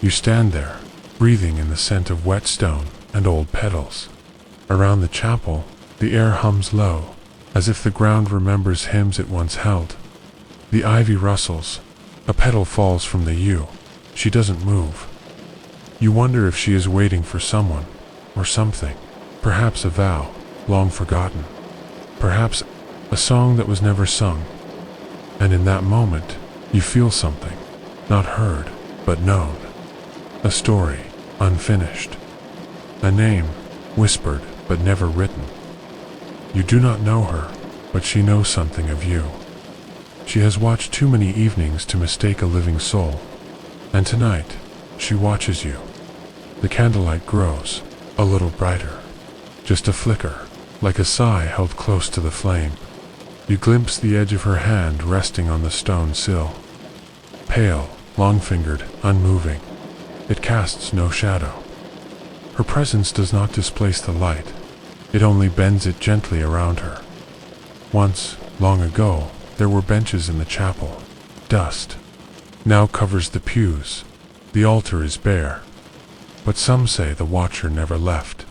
You stand there, breathing in the scent of wet stone and old petals. Around the chapel, the air hums low, as if the ground remembers hymns it once held. The ivy rustles, a petal falls from the yew. She doesn't move. You wonder if she is waiting for someone, or something, perhaps a vow, long forgotten, perhaps a song that was never sung. And in that moment, you feel something, not heard, but known. A story, unfinished. A name, whispered, but never written. You do not know her, but she knows something of you. She has watched too many evenings to mistake a living soul. And tonight, she watches you. The candlelight grows, a little brighter. Just a flicker, like a sigh held close to the flame. You glimpse the edge of her hand resting on the stone sill. Pale, long-fingered, unmoving. It casts no shadow. Her presence does not displace the light. It only bends it gently around her. Once, long ago, there were benches in the chapel. Dust now covers the pews. The altar is bare. But some say the watcher never left.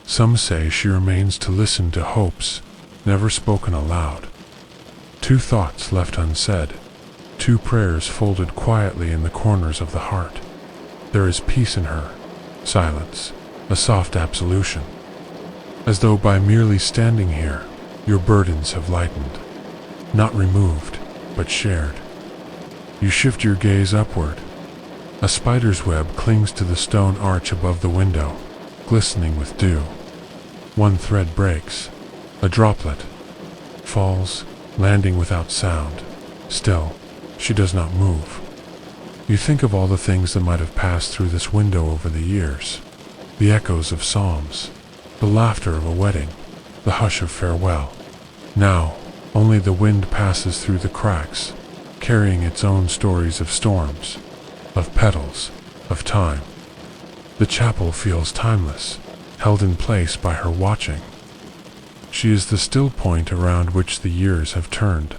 Some say she remains to listen to hopes never spoken aloud. Two thoughts left unsaid. Two prayers folded quietly in the corners of the heart. There is peace in her, silence, a soft absolution. As though by merely standing here, your burdens have lightened. Not removed, but shared. You shift your gaze upward. A spider's web clings to the stone arch above the window, glistening with dew. One thread breaks. A droplet falls, landing without sound. Still, she does not move. You think of all the things that might have passed through this window over the years. The echoes of psalms, the laughter of a wedding, the hush of farewell. Now, only the wind passes through the cracks, carrying its own stories of storms, of petals, of time. The chapel feels timeless, held in place by her watching. She is the still point around which the years have turned.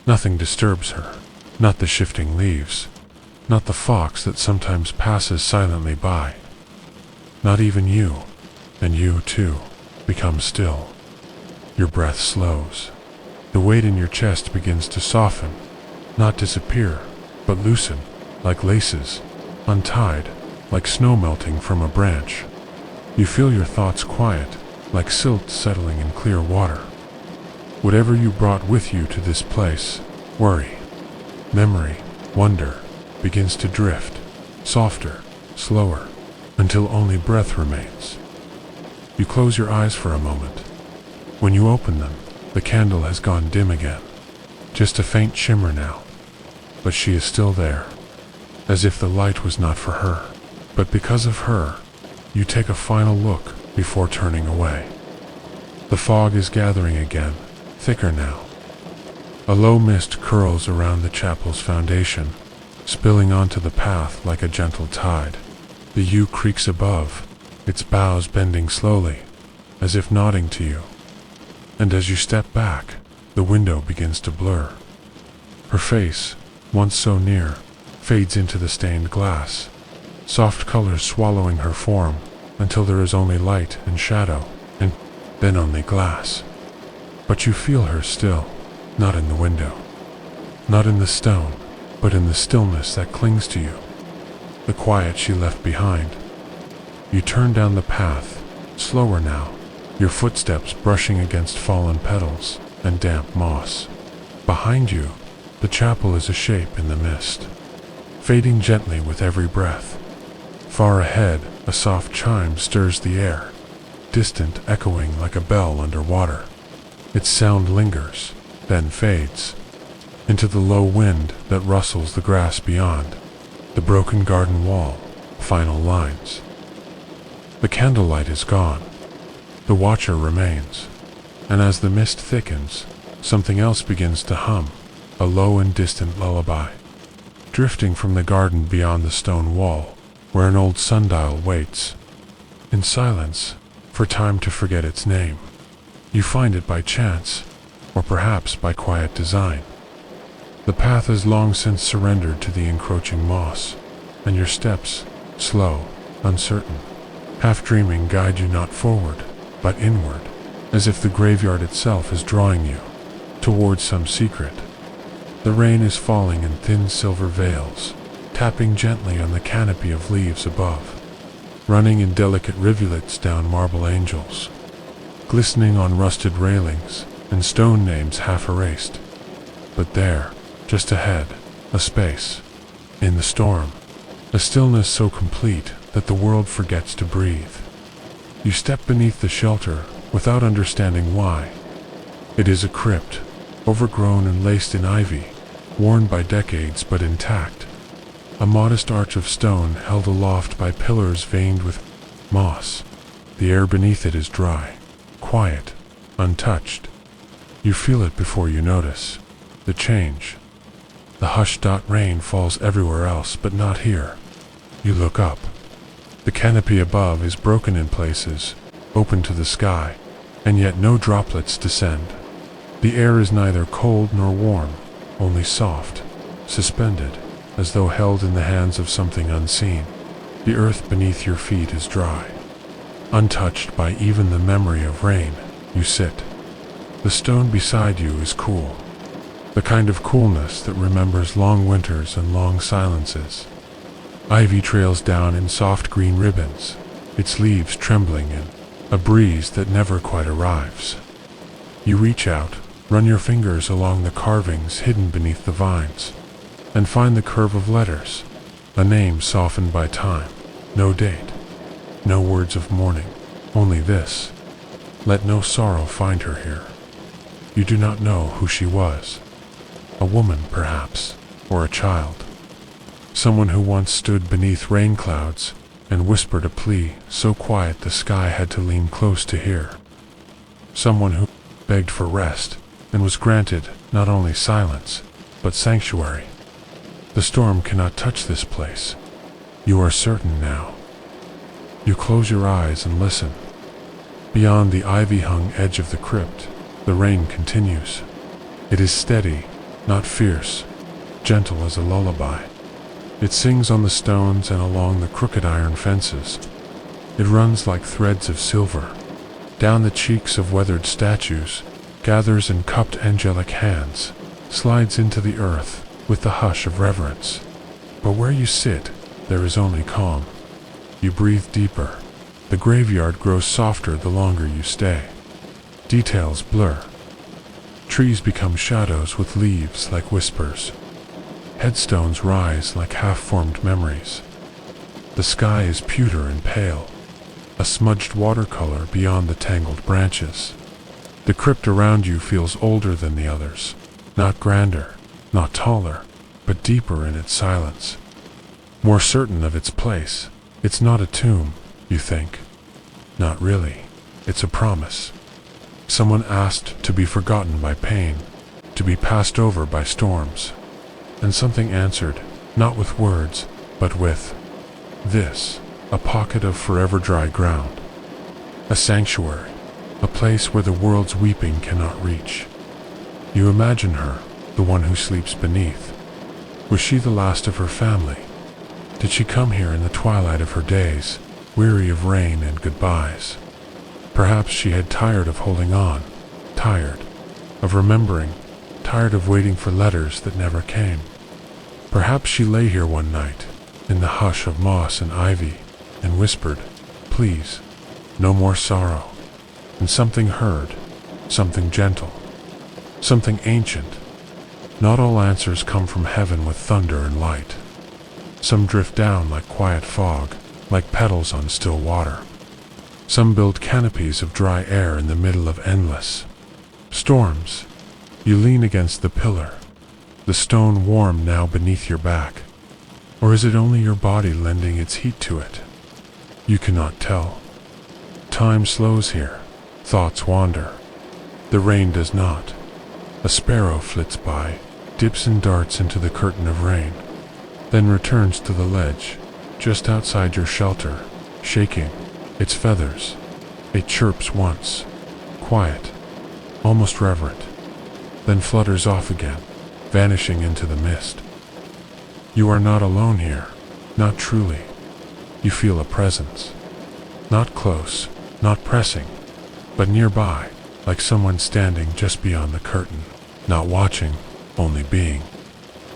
Nothing disturbs her, not the shifting leaves, not the fox that sometimes passes silently by. Not even you, and you, too, become still. Your breath slows. The weight in your chest begins to soften, not disappear, but loosen, like laces, untied, like snow melting from a branch. You feel your thoughts quiet, like silt settling in clear water. Whatever you brought with you to this place, worry, memory, wonder, begins to drift, softer, slower, until only breath remains. You close your eyes for a moment. When you open them, the candle has gone dim again. Just a faint shimmer now. But she is still there, as if the light was not for her. But because of her, you take a final look before turning away. The fog is gathering again, thicker now. A low mist curls around the chapel's foundation, spilling onto the path like a gentle tide. The yew creaks above, its boughs bending slowly, as if nodding to you. And as you step back, the window begins to blur. Her face, once so near, fades into the stained glass, soft colors swallowing her form until there is only light and shadow, and then only glass. But you feel her still, not in the window, not in the stone, but in the stillness that clings to you, the quiet she left behind. You turn down the path, slower now, your footsteps brushing against fallen petals and damp moss. Behind you, the chapel is a shape in the mist, fading gently with every breath. Far ahead, a soft chime stirs the air, distant, echoing like a bell underwater. Its sound lingers, then fades, into the low wind that rustles the grass beyond. The broken garden wall, final lines. The candlelight is gone. The watcher remains. And as the mist thickens, something else begins to hum, a low and distant lullaby, drifting from the garden beyond the stone wall, where an old sundial waits. In silence, for time to forget its name. You find it by chance, or perhaps by quiet design. The path has long since surrendered to the encroaching moss, and your steps, slow, uncertain, half-dreaming, guide you not forward, but inward, as if the graveyard itself is drawing you towards some secret. The rain is falling in thin silver veils, tapping gently on the canopy of leaves above, running in delicate rivulets down marble angels, glistening on rusted railings and stone names half erased. But there, just ahead, a space, in the storm, a stillness so complete that the world forgets to breathe. You step beneath the shelter without understanding why. It is a crypt, overgrown and laced in ivy, worn by decades but intact. A modest arch of stone held aloft by pillars veined with moss. The air beneath it is dry, quiet, untouched. You feel it before you notice the change. The hushed rain falls everywhere else but not here. You look up. The canopy above is broken in places, open to the sky, and yet no droplets descend. The air is neither cold nor warm, only soft, suspended, as though held in the hands of something unseen. The earth beneath your feet is dry. Untouched by even the memory of rain, you sit. The stone beside you is cool. The kind of coolness that remembers long winters and long silences. Ivy trails down in soft green ribbons, its leaves trembling in a breeze that never quite arrives. You reach out, run your fingers along the carvings hidden beneath the vines, and find the curve of letters, a name softened by time, no date, no words of mourning, only this: let no sorrow find her here. You do not know who she was. A woman, perhaps, or a child. Someone who once stood beneath rain clouds and whispered a plea so quiet the sky had to lean close to hear. Someone who begged for rest and was granted not only silence, but sanctuary. The storm cannot touch this place. You are certain now. You close your eyes and listen. Beyond the ivy-hung edge of the crypt, the rain continues. It is steady, not fierce, gentle as a lullaby. It sings on the stones and along the crooked iron fences. It runs like threads of silver, down the cheeks of weathered statues, gathers in cupped angelic hands, slides into the earth with the hush of reverence. But where you sit, there is only calm. You breathe deeper. The graveyard grows softer the longer you stay. Details blur. Trees become shadows with leaves like whispers. Headstones rise like half-formed memories. The sky is pewter and pale, a smudged watercolor beyond the tangled branches. The crypt around you feels older than the others, not grander, not taller, but deeper in its silence. More certain of its place. It's not a tomb, you think. Not really. It's a promise. Someone asked to be forgotten by pain, to be passed over by storms. And something answered, not with words, but with this, a pocket of forever dry ground. A sanctuary, a place where the world's weeping cannot reach. You imagine her, the one who sleeps beneath. Was she the last of her family? Did she come here in the twilight of her days, weary of rain and goodbyes? Perhaps she had tired of holding on, tired of remembering, tired of waiting for letters that never came. Perhaps she lay here one night, in the hush of moss and ivy, and whispered, "Please, no more sorrow." And something heard, something gentle, something ancient. Not all answers come from heaven with thunder and light. Some drift down like quiet fog, like petals on still water. Some build canopies of dry air in the middle of endless storms. You lean against the pillar, the stone warm now beneath your back. Or is it only your body lending its heat to it? You cannot tell. Time slows here. Thoughts wander. The rain does not. A sparrow flits by, dips and darts into the curtain of rain, then returns to the ledge, just outside your shelter, shaking its feathers. It chirps once, quiet, almost reverent, then flutters off again, vanishing into the mist. You are not alone here, not truly. You feel a presence. Not close, not pressing, but nearby, like someone standing just beyond the curtain, not watching, only being.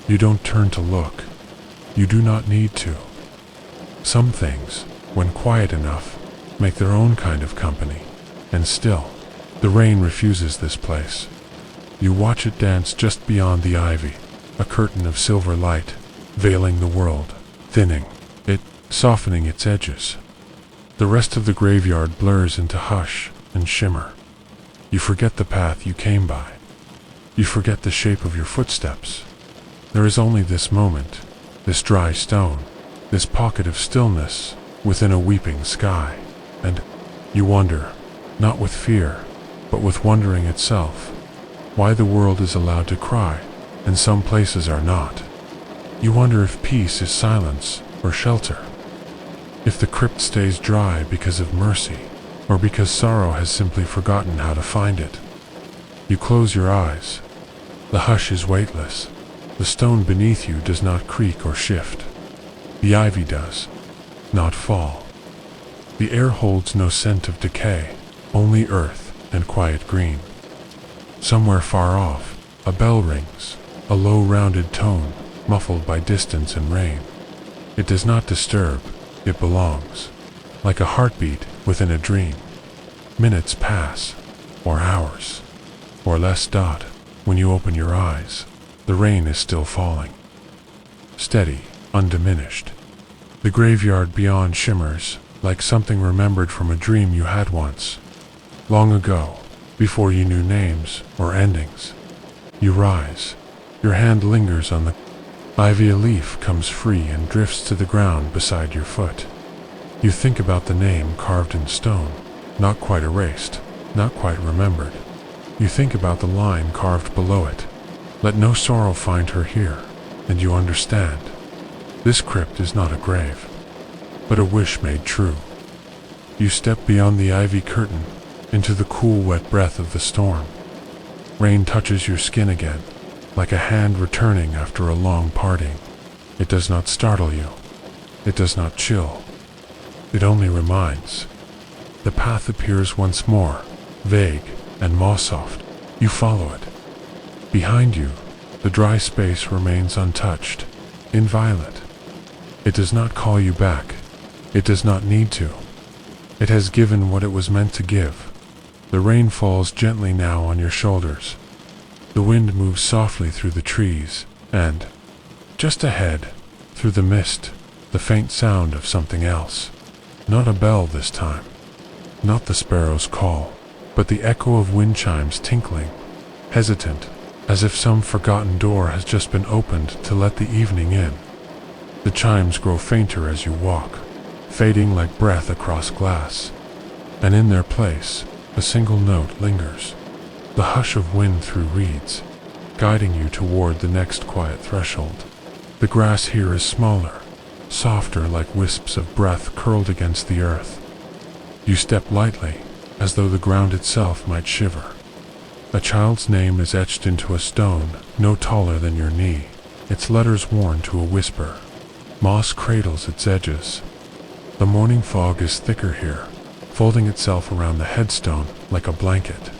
You don't turn to look. You do not need to. Some things, when quiet enough, make their own kind of company, and still, the rain refuses this place. You watch it dance just beyond the ivy, a curtain of silver light, veiling the world, thinning it, softening its edges. The rest of the graveyard blurs into hush and shimmer. You forget the path you came by. You forget the shape of your footsteps. There is only this moment, this dry stone, this pocket of stillness within a weeping sky, and you wonder, not with fear, but with wondering itself, why the world is allowed to cry, and some places are not. You wonder if peace is silence or shelter, if the crypt stays dry because of mercy, or because sorrow has simply forgotten how to find it. You close your eyes. The hush is weightless. The stone beneath you does not creak or shift. The ivy does not fall. The air holds no scent of decay, only earth and quiet green. Somewhere far off, a bell rings, a low rounded tone, muffled by distance and rain. It does not disturb, it belongs, like a heartbeat within a dream. Minutes pass, or hours, or less. When you open your eyes, the rain is still falling. Steady, undiminished. The graveyard beyond shimmers, like something remembered from a dream you had once, long ago, before you knew names or endings. You rise. Your hand lingers on the ivy. A leaf comes free and drifts to the ground beside your foot. You think about the name carved in stone, not quite erased, not quite remembered. You think about the line carved below it. Let no sorrow find her here, and you understand. This crypt is not a grave, but a wish made true. You step beyond the ivy curtain, into the cool, wet breath of the storm. Rain touches your skin again, like a hand returning after a long parting. It does not startle you. It does not chill. It only reminds. The path appears once more, vague and moss-soft. You follow it. Behind you, the dry space remains untouched, inviolate. It does not call you back. It does not need to. It has given what it was meant to give. The rain falls gently now on your shoulders. The wind moves softly through the trees, and, just ahead, through the mist, the faint sound of something else. Not a bell this time. Not the sparrow's call, but the echo of wind chimes tinkling, hesitant, as if some forgotten door has just been opened to let the evening in. The chimes grow fainter as you walk, fading like breath across glass, and in their place, a single note lingers, the hush of wind through reeds, guiding you toward the next quiet threshold. The grass here is smaller, softer, like wisps of breath curled against the earth. You step lightly, as though the ground itself might shiver. A child's name is etched into a stone, no taller than your knee, its letters worn to a whisper. Moss cradles its edges. The morning fog is thicker here, folding itself around the headstone like a blanket,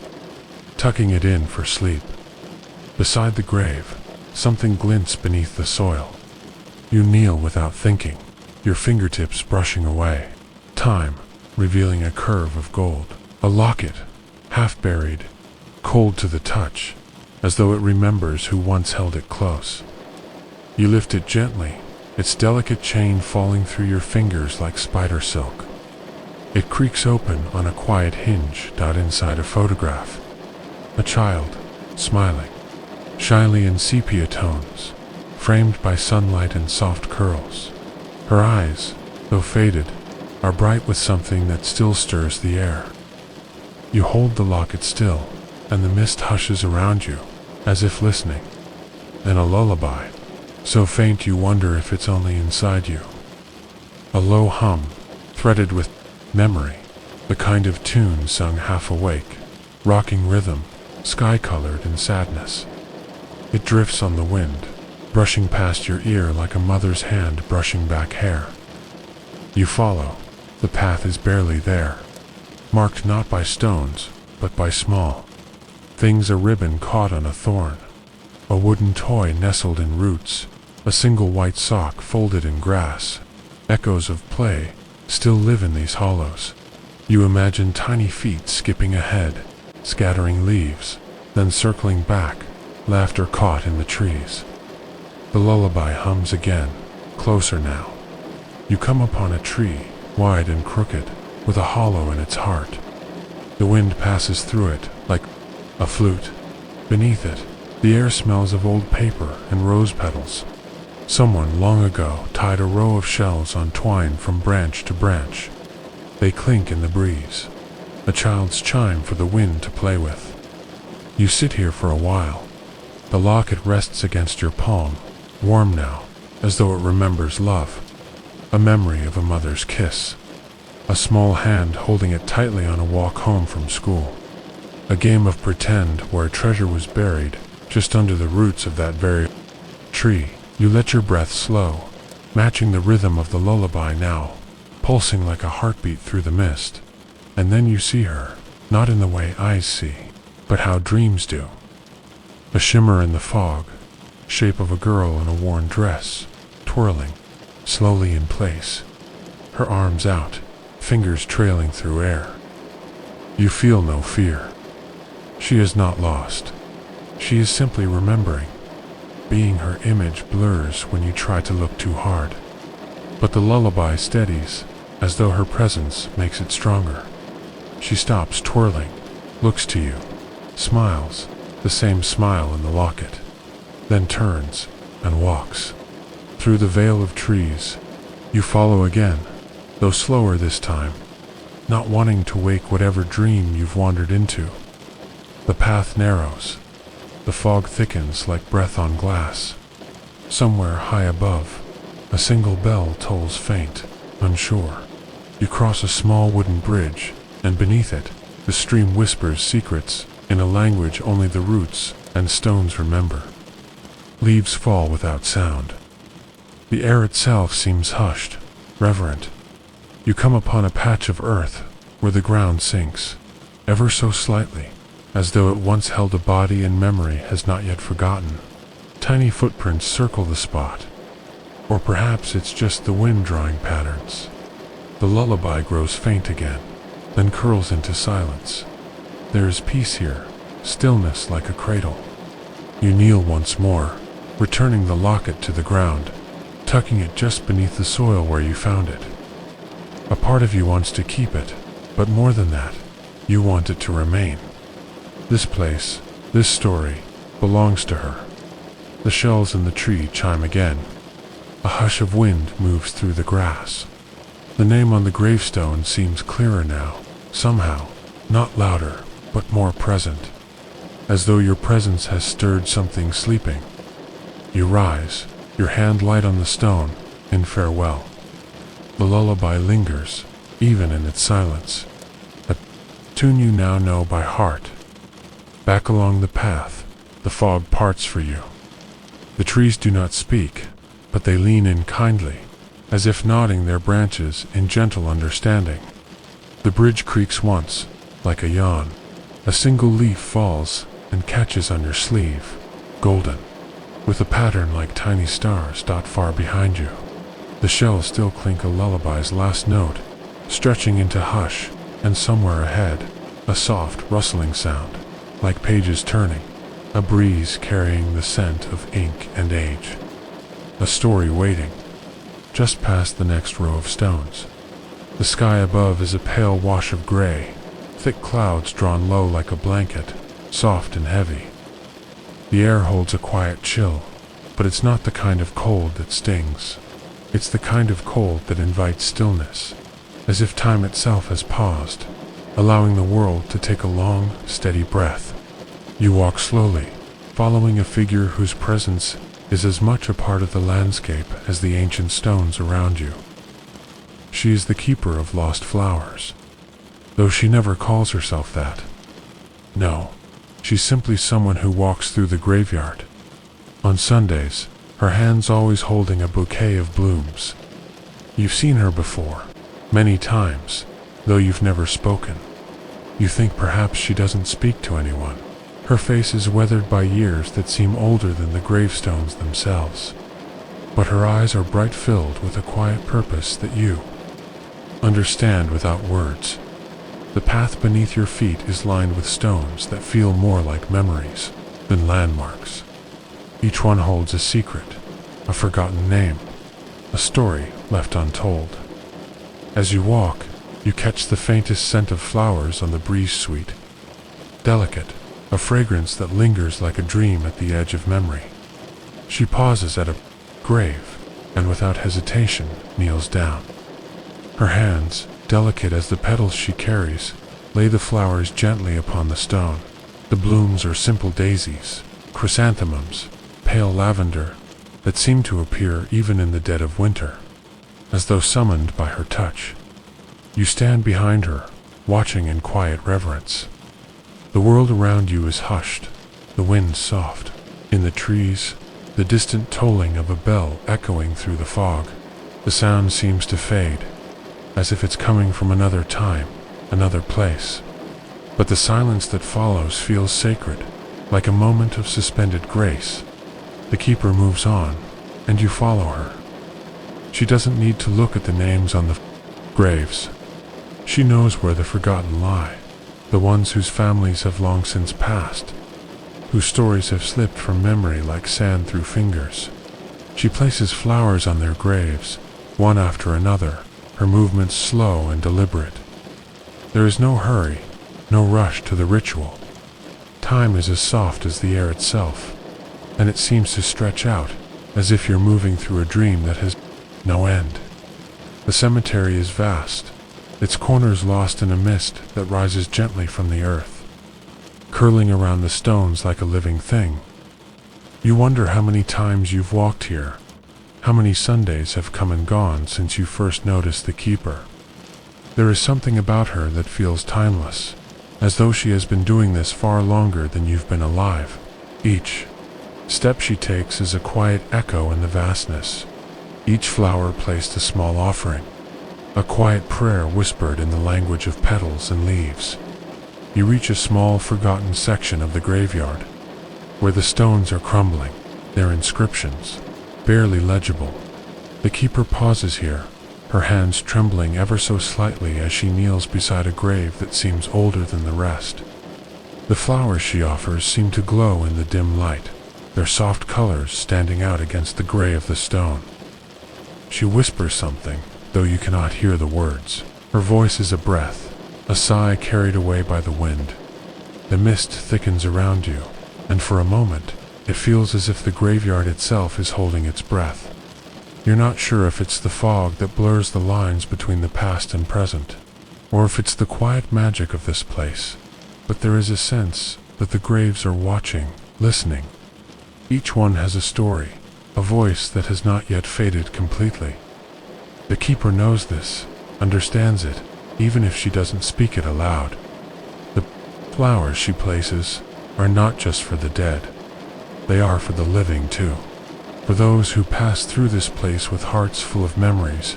tucking it in for sleep. Beside the grave, something glints beneath the soil. You kneel without thinking, your fingertips brushing away. Time, revealing a curve of gold. A locket, half buried, cold to the touch, as though it remembers who once held it close. You lift it gently, its delicate chain falling through your fingers like spider silk. It creaks open on a quiet hinge inside a photograph. A child, smiling, shyly in sepia tones, framed by sunlight and soft curls. Her eyes, though faded, are bright with something that still stirs the air. You hold the locket still, and the mist hushes around you, as if listening. Then a lullaby, so faint you wonder if it's only inside you. A low hum, threaded with memory, the kind of tune sung half awake, rocking rhythm, sky-colored in sadness. It drifts on the wind, brushing past your ear like a mother's hand brushing back hair. You follow. The path is barely there, marked not by stones, but by small things: a ribbon caught on a thorn, a wooden toy nestled in roots, a single white sock folded in grass. Echoes of play still live in these hollows. You imagine tiny feet skipping ahead, scattering leaves, then circling back, laughter caught in the trees. The lullaby hums again, closer now. You come upon a tree, wide and crooked, with a hollow in its heart. The wind passes through it like a flute. Beneath it, the air smells of old paper and rose petals. Someone long ago tied a row of shells on twine from branch to branch. They clink in the breeze, a child's chime for the wind to play with. You sit here for a while. The locket rests against your palm, warm now, as though it remembers love. A memory of a mother's kiss. A small hand holding it tightly on a walk home from school. A game of pretend where a treasure was buried just under the roots of that very tree. You let your breath slow, matching the rhythm of the lullaby now, pulsing like a heartbeat through the mist. And then you see her, not in the way eyes see, but how dreams do. A shimmer in the fog, shape of a girl in a worn dress, twirling, slowly in place, her arms out, fingers trailing through air. You feel no fear. She is not lost. She is simply remembering. Being her image blurs when you try to look too hard. But the lullaby steadies, as though her presence makes it stronger. She stops twirling, looks to you, smiles, the same smile in the locket, then turns and walks. Through the veil of trees, you follow again, though slower this time, not wanting to wake whatever dream you've wandered into. The path narrows. The fog thickens like breath on glass. Somewhere high above, a single bell tolls faint, unsure. You cross a small wooden bridge, and beneath it, the stream whispers secrets in a language only the roots and stones remember. Leaves fall without sound. The air itself seems hushed, reverent. You come upon a patch of earth where the ground sinks, ever so slightly, as though it once held a body and memory has not yet forgotten. Tiny footprints circle the spot. Or perhaps it's just the wind drawing patterns. The lullaby grows faint again, then curls into silence. There is peace here, stillness like a cradle. You kneel once more, returning the locket to the ground, tucking it just beneath the soil where you found it. A part of you wants to keep it, but more than that, you want it to remain. This place, this story, belongs to her. The shells in the tree chime again. A hush of wind moves through the grass. The name on the gravestone seems clearer now, somehow, not louder, but more present, as though your presence has stirred something sleeping. You rise, your hand light on the stone, in farewell. The lullaby lingers, even in its silence, a tune you now know by heart. Back along the path, the fog parts for you. The trees do not speak, but they lean in kindly, as if nodding their branches in gentle understanding. The bridge creaks once, like a yawn. A single leaf falls and catches on your sleeve, golden, with a pattern like tiny stars not far behind you. The shells still clink a lullaby's last note, stretching into hush, and somewhere ahead, a soft rustling sound, like pages turning, a breeze carrying the scent of ink and age. A story waiting, just past the next row of stones. The sky above is a pale wash of gray, thick clouds drawn low like a blanket, soft and heavy. The air holds a quiet chill, But it's not the kind of cold that stings. It's the kind of cold that invites stillness, as if time itself has paused, allowing the world to take a long, steady breath. You walk slowly, following a figure whose presence is as much a part of the landscape as the ancient stones around you. She is the keeper of lost flowers, though she never calls herself that. No, she's simply someone who walks through the graveyard. On Sundays, her hands always holding a bouquet of blooms. You've seen her before, many times, though you've never spoken. You think perhaps she doesn't speak to anyone. Her face is weathered by years that seem older than the gravestones themselves. But her eyes are bright, filled with a quiet purpose that you understand without words. The path beneath your feet is lined with stones that feel more like memories than landmarks. Each one holds a secret, a forgotten name, a story left untold. As you walk, you catch the faintest scent of flowers on the breeze, sweet, delicate, a fragrance that lingers like a dream at the edge of memory. She pauses at a grave, and without hesitation kneels down. Her hands, delicate as the petals she carries, lay the flowers gently upon the stone. The blooms are simple daisies, chrysanthemums, pale lavender, that seem to appear even in the dead of winter, as though summoned by her touch. You stand behind her, watching in quiet reverence. The world around you is hushed, the wind soft. In the trees, the distant tolling of a bell echoing through the fog. The sound seems to fade, as if it's coming from another time, another place. But the silence that follows feels sacred, like a moment of suspended grace. The keeper moves on, and you follow her. She doesn't need to look at the names on the graves. She knows where the forgotten lie, the ones whose families have long since passed, whose stories have slipped from memory like sand through fingers. She places flowers on their graves, one after another, her movements slow and deliberate. There is no hurry, no rush to the ritual. Time is as soft as the air itself, and it seems to stretch out, as if you're moving through a dream that has no end. The cemetery is vast, its corners lost in a mist that rises gently from the earth, curling around the stones like a living thing. You wonder how many times you've walked here, how many Sundays have come and gone since you first noticed the keeper. There is something about her that feels timeless, as though she has been doing this far longer than you've been alive. Each step she takes is a quiet echo in the vastness. Each flower placed a small offering, a quiet prayer whispered in the language of petals and leaves. You reach a small, forgotten section of the graveyard, where the stones are crumbling, their inscriptions barely legible. The keeper pauses here, her hands trembling ever so slightly as she kneels beside a grave that seems older than the rest. The flowers she offers seem to glow in the dim light, their soft colors standing out against the gray of the stone. She whispers something, though you cannot hear the words. Her voice is a breath, a sigh carried away by the wind. The mist thickens around you, and for a moment, it feels as if the graveyard itself is holding its breath. You're not sure if it's the fog that blurs the lines between the past and present, or if it's the quiet magic of this place, but there is a sense that the graves are watching, listening. Each one has a story, a voice that has not yet faded completely. The keeper knows this, understands it, even if she doesn't speak it aloud. The flowers she places are not just for the dead. They are for the living too, for those who pass through this place with hearts full of memories,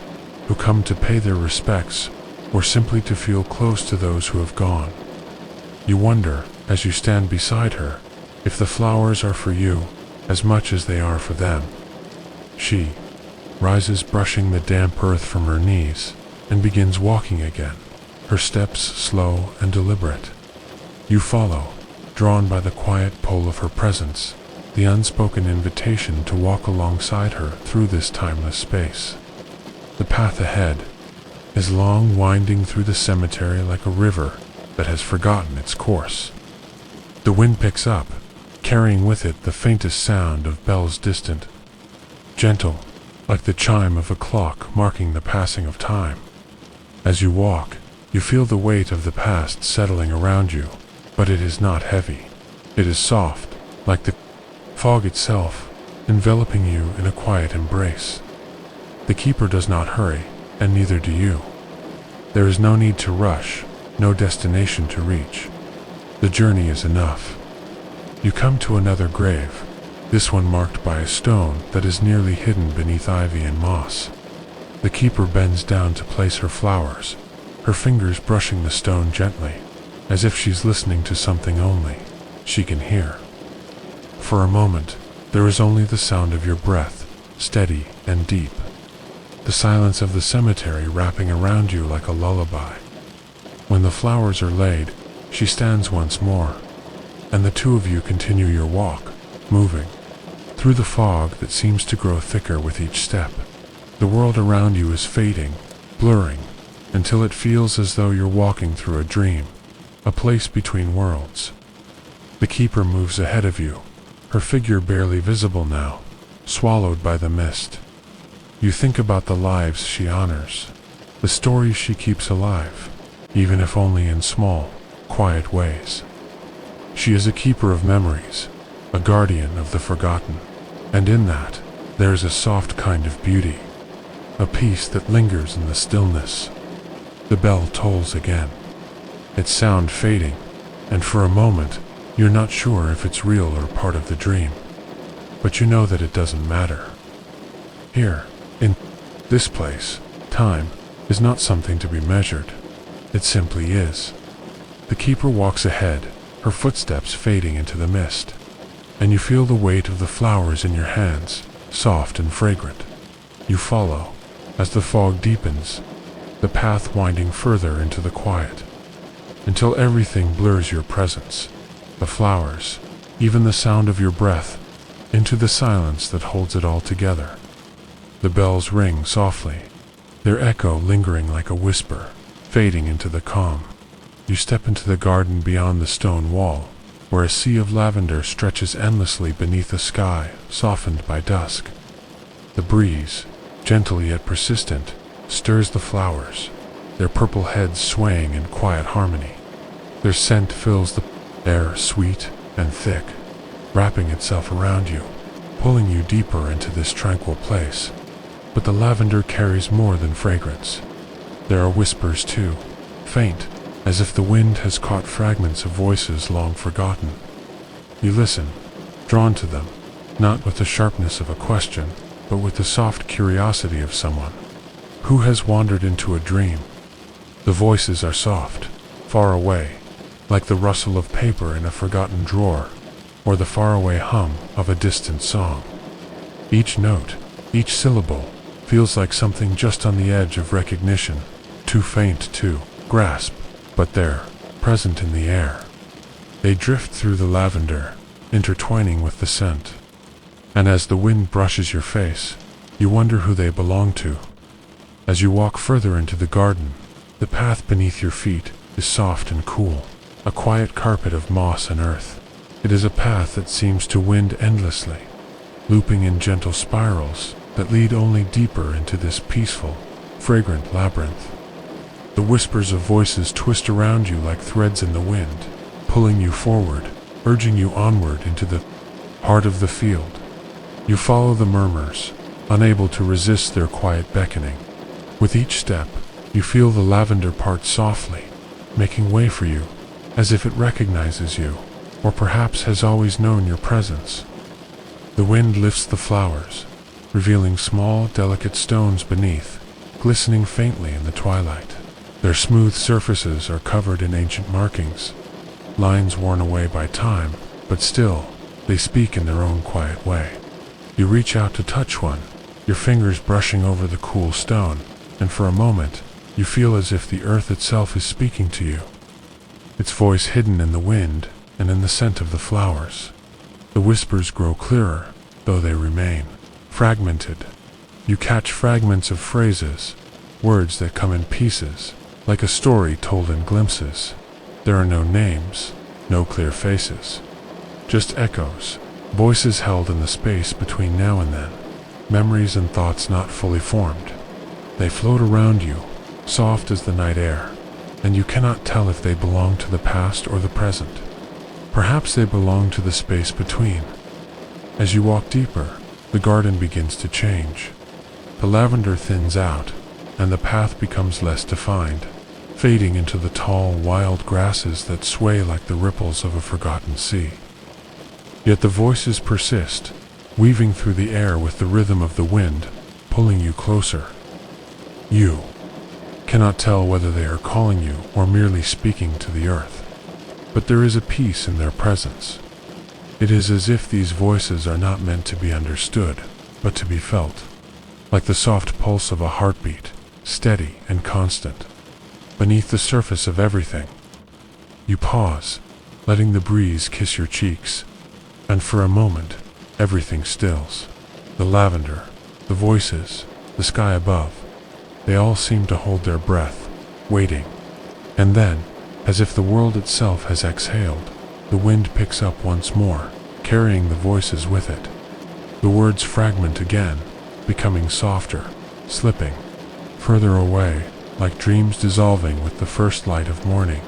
who come to pay their respects, or simply to feel close to those who have gone. You wonder, as you stand beside her, if the flowers are for you as much as they are for them. She rises, brushing the damp earth from her knees, and begins walking again, her steps slow and deliberate. You follow, drawn by the quiet pull of her presence, the unspoken invitation to walk alongside her through this timeless space. The path ahead is long, winding through the cemetery like a river that has forgotten its course. The wind picks up, carrying with it the faintest sound of bells distant, gentle, like the chime of a clock marking the passing of time. As you walk, you feel the weight of the past settling around you, but it is not heavy. It is soft, like the fog itself, enveloping you in a quiet embrace. The keeper does not hurry, and neither do you. There is no need to rush, no destination to reach. The journey is enough. You come to another grave, this one marked by a stone that is nearly hidden beneath ivy and moss. The keeper bends down to place her flowers, her fingers brushing the stone gently, as if she's listening to something only she can hear. For a moment, there is only the sound of your breath, steady and deep. The silence of the cemetery wrapping around you like a lullaby. When the flowers are laid, she stands once more, and the two of you continue your walk, moving through the fog that seems to grow thicker with each step. The world around you is fading, blurring, until it feels as though you're walking through a dream, a place between worlds. The keeper moves ahead of you, her figure barely visible now, swallowed by the mist. You think about the lives she honors, the stories she keeps alive, even if only in small, quiet ways. She is a keeper of memories, a guardian of the forgotten, and in that, there is a soft kind of beauty, a peace that lingers in the stillness. The bell tolls again, its sound fading, and for a moment, you're not sure if it's real or part of the dream. But you know that it doesn't matter. Here, in this place, time is not something to be measured. It simply is. The keeper walks ahead, her footsteps fading into the mist, and you feel the weight of the flowers in your hands, soft and fragrant. You follow, as the fog deepens, the path winding further into the quiet, until everything blurs your presence, the flowers, even the sound of your breath, into the silence that holds it all together. The bells ring softly, their echo lingering like a whisper, fading into the calm. You step into the garden beyond the stone wall, where a sea of lavender stretches endlessly beneath a sky softened by dusk. The breeze, gentle yet persistent, stirs the flowers, their purple heads swaying in quiet harmony. Their scent fills the air sweet and thick, wrapping itself around you, pulling you deeper into this tranquil place. But the lavender carries more than fragrance. There are whispers too, faint, as if the wind has caught fragments of voices long forgotten. You listen, drawn to them, not with the sharpness of a question, but with the soft curiosity of someone who has wandered into a dream. The voices are soft, far away, like the rustle of paper in a forgotten drawer, or the faraway hum of a distant song. Each note, each syllable, feels like something just on the edge of recognition, too faint to grasp, but there, present in the air. They drift through the lavender, intertwining with the scent. And as the wind brushes your face, you wonder who they belong to. As you walk further into the garden, the path beneath your feet is soft and cool, a quiet carpet of moss and earth. It is a path that seems to wind endlessly, looping in gentle spirals that lead only deeper into this peaceful, fragrant labyrinth. The whispers of voices twist around you like threads in the wind, pulling you forward, urging you onward into the heart of the field. You follow the murmurs, unable to resist their quiet beckoning. With each step, you feel the lavender part softly, making way for you, as if it recognizes you, or perhaps has always known your presence. The wind lifts the flowers, revealing small, delicate stones beneath, glistening faintly in the twilight. Their smooth surfaces are covered in ancient markings, lines worn away by time, but still, they speak in their own quiet way. You reach out to touch one, your fingers brushing over the cool stone, and for a moment, you feel as if the earth itself is speaking to you, its voice hidden in the wind and in the scent of the flowers. The whispers grow clearer, though they remain fragmented. You catch fragments of phrases, words that come in pieces, like a story told in glimpses. There are no names, no clear faces, just echoes, voices held in the space between now and then, memories and thoughts not fully formed. They float around you, soft as the night air, and you cannot tell if they belong to the past or the present. Perhaps they belong to the space between. As you walk deeper, the garden begins to change. The lavender thins out, and the path becomes less defined, fading into the tall, wild grasses that sway like the ripples of a forgotten sea. Yet the voices persist, weaving through the air with the rhythm of the wind, pulling you closer. You cannot tell whether they are calling you or merely speaking to the earth, but there is a peace in their presence. It is as if these voices are not meant to be understood, but to be felt, like the soft pulse of a heartbeat, steady and constant, beneath the surface of everything. You pause, letting the breeze kiss your cheeks, and for a moment, everything stills. The lavender, the voices, the sky above, they all seem to hold their breath, waiting. And then, as if the world itself has exhaled, the wind picks up once more, carrying the voices with it. The words fragment again, becoming softer, slipping further away, like dreams dissolving with the first light of morning.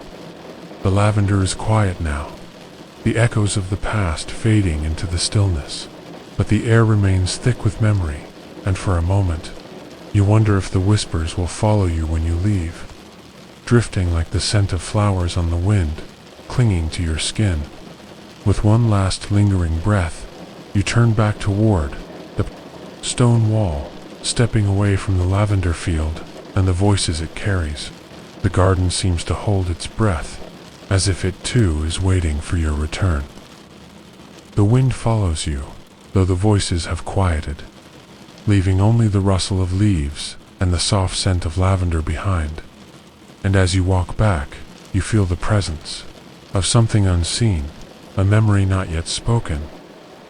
The lavender is quiet now, the echoes of the past fading into the stillness, but the air remains thick with memory, and for a moment, you wonder if the whispers will follow you when you leave, drifting like the scent of flowers on the wind, clinging to your skin. With one last lingering breath, you turn back toward the stone wall, stepping away from the lavender field and the voices it carries. The garden seems to hold its breath, as if it too is waiting for your return. The wind follows you, though the voices have quieted, leaving only the rustle of leaves and the soft scent of lavender behind. And as you walk back, you feel the presence of something unseen, a memory not yet spoken,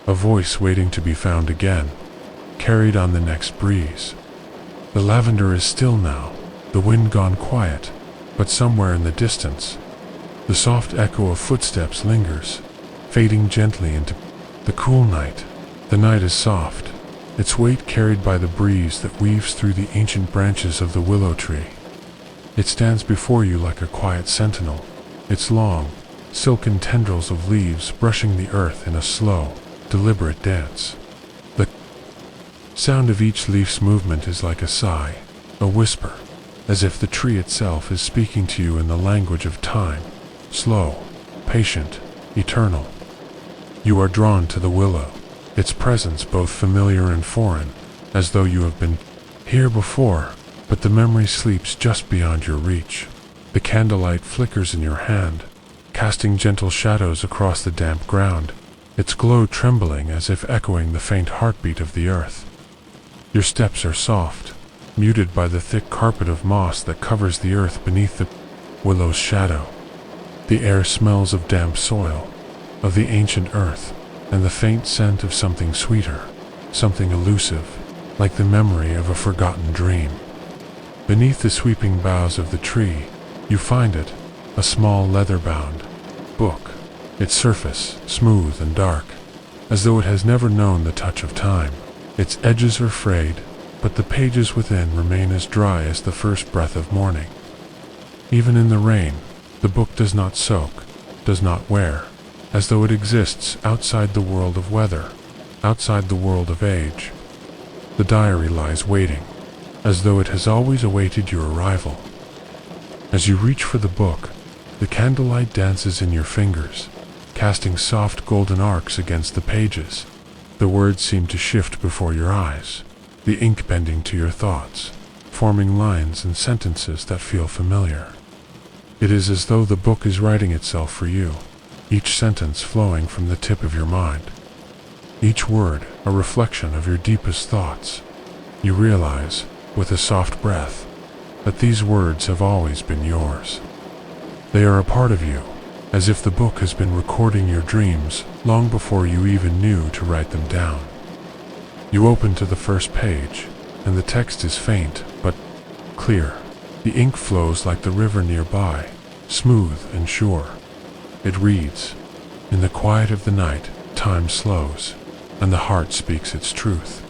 a voice waiting to be found again, carried on the next breeze. The lavender is still now, the wind gone quiet, but somewhere in the distance, the soft echo of footsteps lingers, fading gently into the cool night. The night is soft, its weight carried by the breeze that weaves through the ancient branches of the willow tree. It stands before you like a quiet sentinel, its long, silken tendrils of leaves brushing the earth in a slow, deliberate dance. The sound of each leaf's movement is like a sigh, a whisper, as if the tree itself is speaking to you in the language of time, slow, patient, eternal. You are drawn to the willow, its presence both familiar and foreign, as though you have been here before, but the memory sleeps just beyond your reach. The candlelight flickers in your hand, casting gentle shadows across the damp ground, its glow trembling as if echoing the faint heartbeat of the earth. Your steps are soft, muted by the thick carpet of moss that covers the earth beneath the willow's shadow. The air smells of damp soil, of the ancient earth, and the faint scent of something sweeter, something elusive, like the memory of a forgotten dream. Beneath the sweeping boughs of the tree, you find it, a small leather-bound book, its surface smooth and dark, as though it has never known the touch of time. Its edges are frayed, but the pages within remain as dry as the first breath of morning. Even in the rain, the book does not soak, does not wear, as though it exists outside the world of weather, outside the world of age. The diary lies waiting, as though it has always awaited your arrival. As you reach for the book, the candlelight dances in your fingers, casting soft golden arcs against the pages. The words seem to shift before your eyes, the ink bending to your thoughts, forming lines and sentences that feel familiar. It is as though the book is writing itself for you, each sentence flowing from the tip of your mind, each word a reflection of your deepest thoughts. You realize, with a soft breath, that these words have always been yours. They are a part of you, as if the book has been recording your dreams long before you even knew to write them down. You open to the first page, and the text is faint, but clear. The ink flows like the river nearby, smooth and sure. It reads, In the quiet of the night, time slows, and the heart speaks its truth.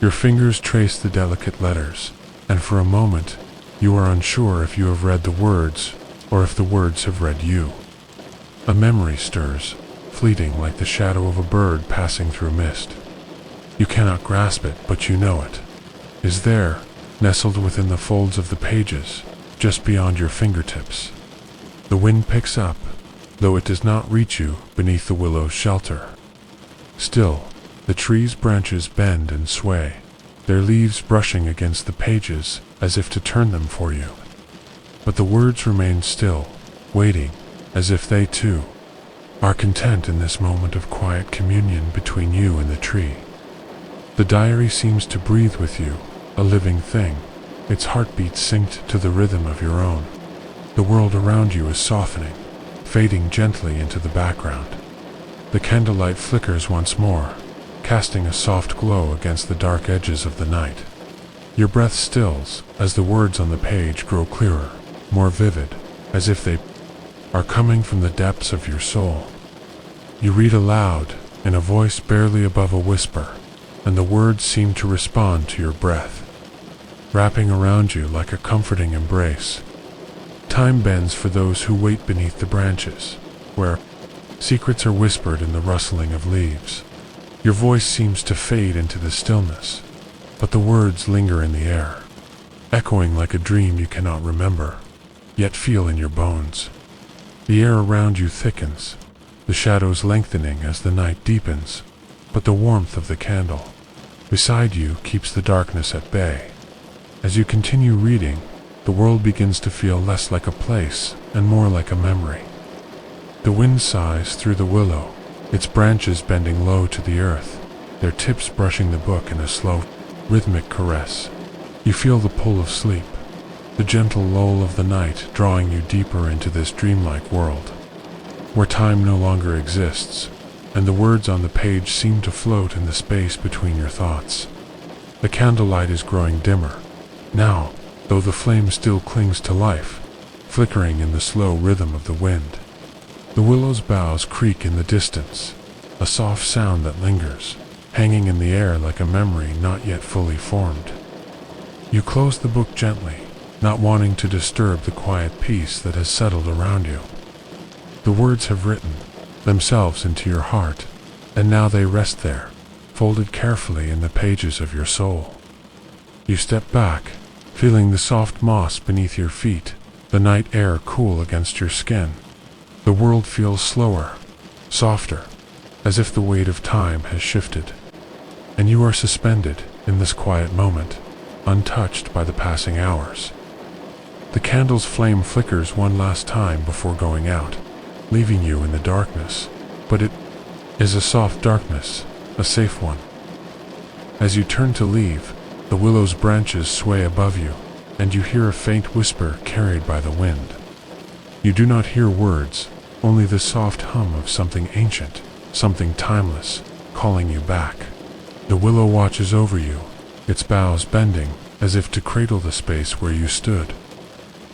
Your fingers trace the delicate letters, and for a moment, you are unsure if you have read the words, or if the words have read you. A memory stirs, fleeting like the shadow of a bird passing through mist. You cannot grasp it, but you know it is there, nestled within the folds of the pages, just beyond your fingertips. The wind picks up, though it does not reach you beneath the willow's shelter. Still, the tree's branches bend and sway, their leaves brushing against the pages as if to turn them for you. But the words remain still, waiting, as if they too are content in this moment of quiet communion between you and the tree. The diary seems to breathe with you, a living thing, its heartbeat synced to the rhythm of your own. The world around you is softening, fading gently into the background. The candlelight flickers once more, casting a soft glow against the dark edges of the night. Your breath stills as the words on the page grow clearer, more vivid, as if they are coming from the depths of your soul. You read aloud, in a voice barely above a whisper, and the words seem to respond to your breath, wrapping around you like a comforting embrace. Time bends for those who wait beneath the branches, where secrets are whispered in the rustling of leaves. Your voice seems to fade into the stillness, but the words linger in the air, echoing like a dream you cannot remember, yet feel in your bones. The air around you thickens, the shadows lengthening as the night deepens, but the warmth of the candle beside you keeps the darkness at bay. As you continue reading, the world begins to feel less like a place and more like a memory. The wind sighs through the willow, its branches bending low to the earth, their tips brushing the book in a slow, rhythmic caress. You feel the pull of sleep, the gentle lull of the night drawing you deeper into this dreamlike world, where time no longer exists, and the words on the page seem to float in the space between your thoughts. The candlelight is growing dimmer, now, though the flame still clings to life, flickering in the slow rhythm of the wind. The willow's boughs creak in the distance, a soft sound that lingers, hanging in the air like a memory not yet fully formed. You close the book gently, not wanting to disturb the quiet peace that has settled around you. The words have written themselves into your heart, and now they rest there, folded carefully in the pages of your soul. You step back, feeling the soft moss beneath your feet, the night air cool against your skin. The world feels slower, softer, as if the weight of time has shifted, and you are suspended in this quiet moment, untouched by the passing hours. The candle's flame flickers one last time before going out, leaving you in the darkness, but it is a soft darkness, a safe one. As you turn to leave, the willow's branches sway above you, and you hear a faint whisper carried by the wind. You do not hear words, only the soft hum of something ancient, something timeless, calling you back. The willow watches over you, its boughs bending as if to cradle the space where you stood.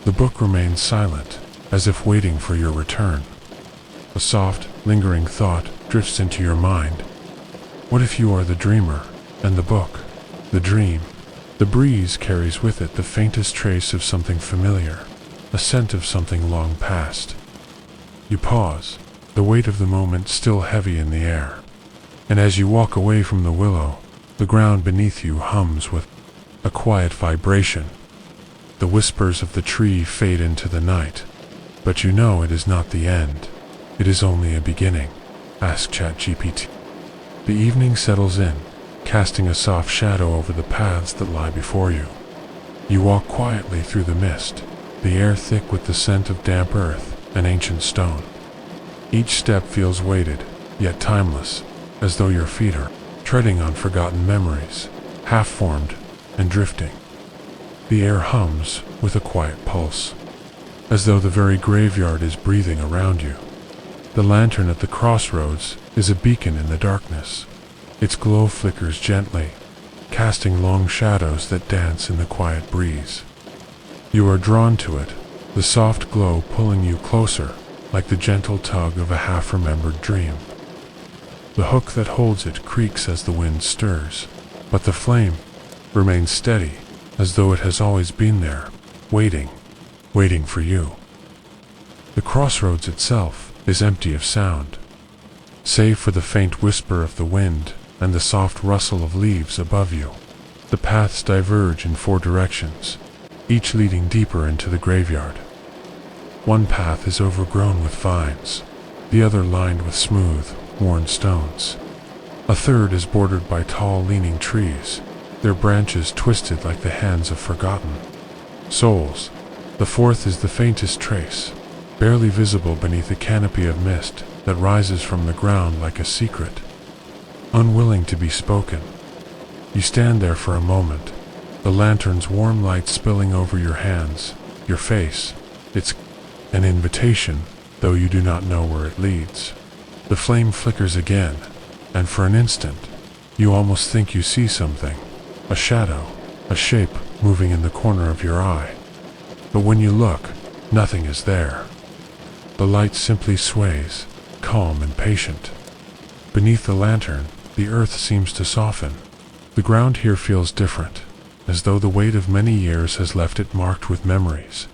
The book remains silent, as if waiting for your return. A soft, lingering thought drifts into your mind. What if you are the dreamer, and the book, the dream? The breeze carries with it the faintest trace of something familiar, a scent of something long past. You pause, the weight of the moment still heavy in the air. And as you walk away from the willow, the ground beneath you hums with a quiet vibration. The whispers of the tree fade into the night, but you know it is not the end. It is only a beginning. Ask ChatGPT. The evening settles in, casting a soft shadow over the paths that lie before you. You walk quietly through the mist, the air thick with the scent of damp earth and ancient stone. Each step feels weighted, yet timeless, as though your feet are treading on forgotten memories, half-formed and drifting. The air hums with a quiet pulse, as though the very graveyard is breathing around you. The lantern at the crossroads is a beacon in the darkness. Its glow flickers gently, casting long shadows that dance in the quiet breeze. You are drawn to it, the soft glow pulling you closer, like the gentle tug of a half-remembered dream. The hook that holds it creaks as the wind stirs, but the flame remains steady, as though it has always been there, waiting for you. The crossroads itself is empty of sound, save for the faint whisper of the wind and the soft rustle of leaves above you. The paths diverge in 4 directions, each leading deeper into the graveyard. One path is overgrown with vines, the other lined with smooth, worn stones. A third is bordered by tall, leaning trees, their branches twisted like the hands of forgotten souls. The fourth is the faintest trace, barely visible beneath a canopy of mist that rises from the ground like a secret, unwilling to be spoken. You stand there for a moment, the lantern's warm light spilling over your hands, your face. It's an invitation, though you do not know where it leads. The flame flickers again, and for an instant, you almost think you see something, a shadow, a shape moving in the corner of your eye. But when you look, nothing is there. The light simply sways, calm and patient. Beneath the lantern, the earth seems to soften. The ground here feels different, as though the weight of many years has left it marked with memories.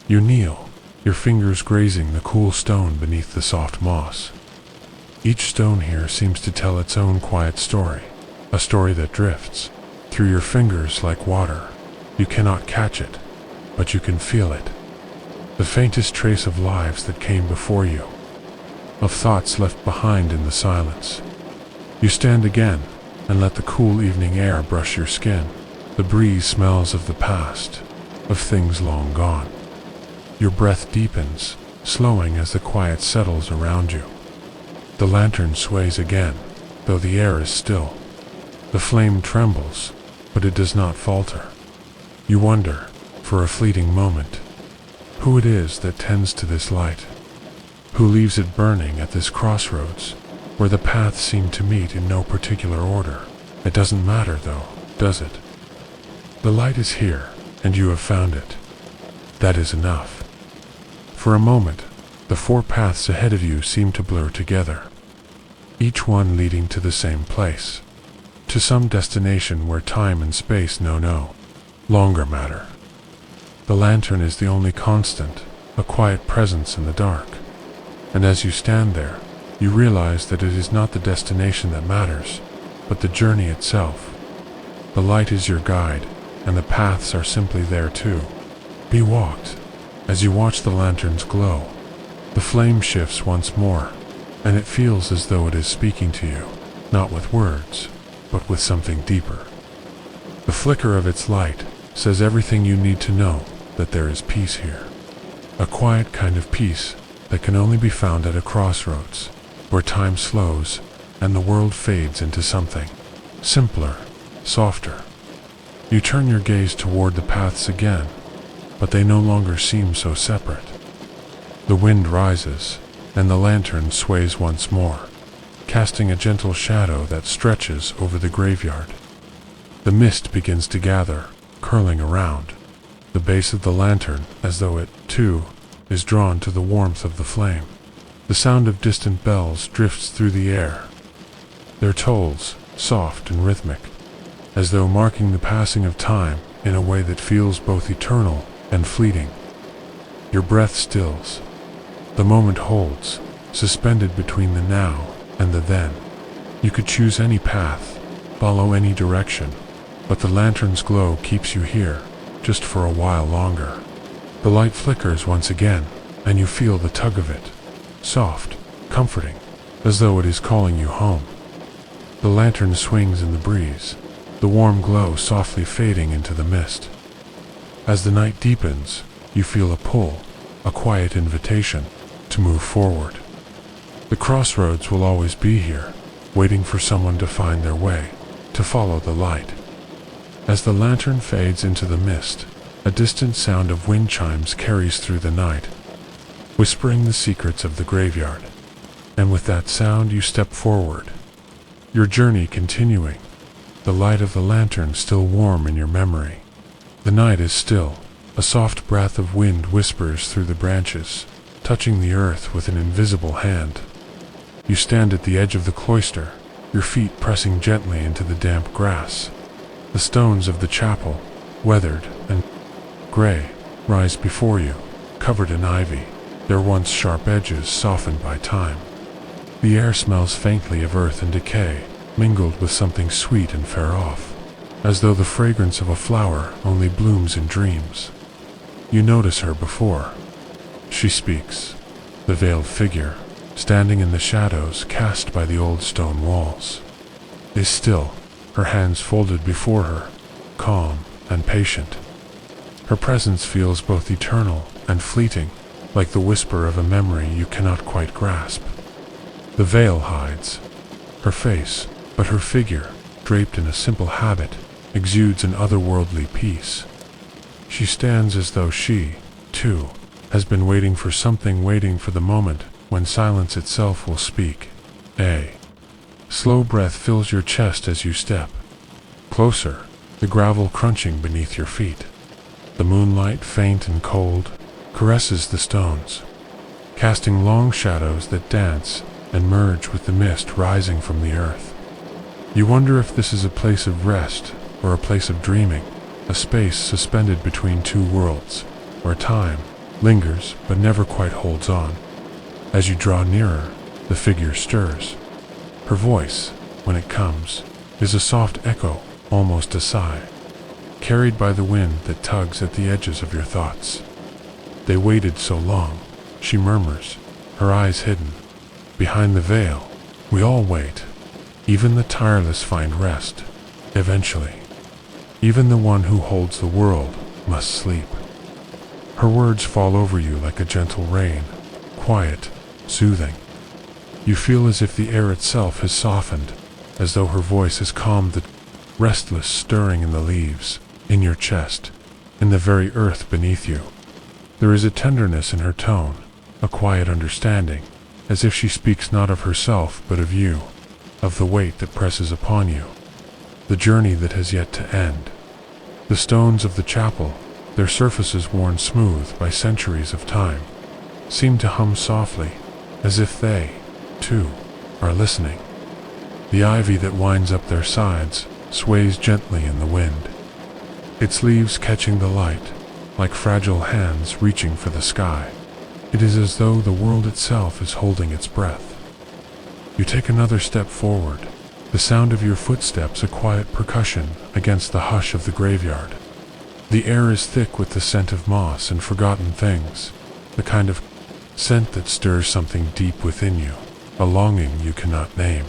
You kneel, your fingers grazing the cool stone beneath the soft moss. Each stone here seems to tell its own quiet story, a story that drifts through your fingers like water. You cannot catch it, but you can feel it. The faintest trace of lives that came before you, of thoughts left behind in the silence. You stand again and let the cool evening air brush your skin. The breeze smells of the past, of things long gone. Your breath deepens, slowing as the quiet settles around you. The lantern sways again, though the air is still. The flame trembles, but it does not falter. You wonder, for a fleeting moment, who it is that tends to this light, who leaves it burning at this crossroads, where the paths seem to meet in no particular order. It doesn't matter though, does it? The light is here, and you have found it. That is enough. For a moment, the 4 paths ahead of you seem to blur together, each one leading to the same place, to some destination where time and space no longer matter. The lantern is the only constant, a quiet presence in the dark, and as you stand there, you realize that it is not the destination that matters, but the journey itself. The light is your guide, and the paths are simply there to be walked. As you watch the lanterns glow, the flame shifts once more, and it feels as though it is speaking to you, not with words, but with something deeper. The flicker of its light says everything you need to know, that there is peace here. A quiet kind of peace that can only be found at a crossroads, where time slows and the world fades into something simpler, softer. You turn your gaze toward the paths again, but they no longer seem so separate. The wind rises, and the lantern sways once more, casting a gentle shadow that stretches over the graveyard. The mist begins to gather, curling around the base of the lantern, as though it, too, is drawn to the warmth of the flame. The sound of distant bells drifts through the air, their tolls soft and rhythmic, as though marking the passing of time in a way that feels both eternal and fleeting. Your breath stills. The moment holds, suspended between the now and the then. You could choose any path, follow any direction, but the lantern's glow keeps you here, just for a while longer. The light flickers once again, and you feel the tug of it, soft, comforting, as though it is calling you home. The lantern swings in the breeze, the warm glow softly fading into the mist. As the night deepens, you feel a pull, a quiet invitation to move forward. The crossroads will always be here, waiting for someone to find their way, to follow the light. As the lantern fades into the mist, a distant sound of wind chimes carries through the night, whispering the secrets of the graveyard. And with that sound you step forward, your journey continuing, the light of the lantern still warm in your memory. The night is still. A soft breath of wind whispers through the branches, touching the earth with an invisible hand. You stand at the edge of the cloister, your feet pressing gently into the damp grass. The stones of the chapel, weathered and gray, rise before you, covered in ivy, their once sharp edges softened by time. The air smells faintly of earth and decay, mingled with something sweet and far off, as though the fragrance of a flower only blooms in dreams. You notice her before. She speaks, the veiled figure, standing in the shadows cast by the old stone walls, is still, her hands folded before her, calm and patient. Her presence feels both eternal and fleeting, like the whisper of a memory you cannot quite grasp. The veil hides her face, but her figure, draped in a simple habit, exudes an otherworldly peace. She stands as though she, too, has been waiting for something, waiting for the moment when silence itself will speak. A slow breath fills your chest as you step closer, the gravel crunching beneath your feet. The moonlight, faint and cold, caresses the stones, casting long shadows that dance and merge with the mist rising from the earth. You wonder if this is a place of rest or a place of dreaming, a space suspended between two worlds, where time lingers but never quite holds on. As you draw nearer, the figure stirs. Her voice, when it comes, is a soft echo, almost a sigh, carried by the wind that tugs at the edges of your thoughts. They waited so long, she murmurs, her eyes hidden. Behind the veil, we all wait. Even the tireless find rest, eventually. Even the one who holds the world must sleep. Her words fall over you like a gentle rain, quiet, soothing. You feel as if the air itself has softened, as though her voice has calmed the restless stirring in the leaves, in your chest, in the very earth beneath you. There is a tenderness in her tone, a quiet understanding, as if she speaks not of herself but of you, of the weight that presses upon you, the journey that has yet to end. The stones of the chapel, their surfaces worn smooth by centuries of time, seem to hum softly, as if they, too, are listening. The ivy that winds up their sides sways gently in the wind, its leaves catching the light, like fragile hands reaching for the sky. It is as though the world itself is holding its breath. You take another step forward, the sound of your footsteps a quiet percussion against the hush of the graveyard. The air is thick with the scent of moss and forgotten things, the kind of scent that stirs something deep within you, a longing you cannot name.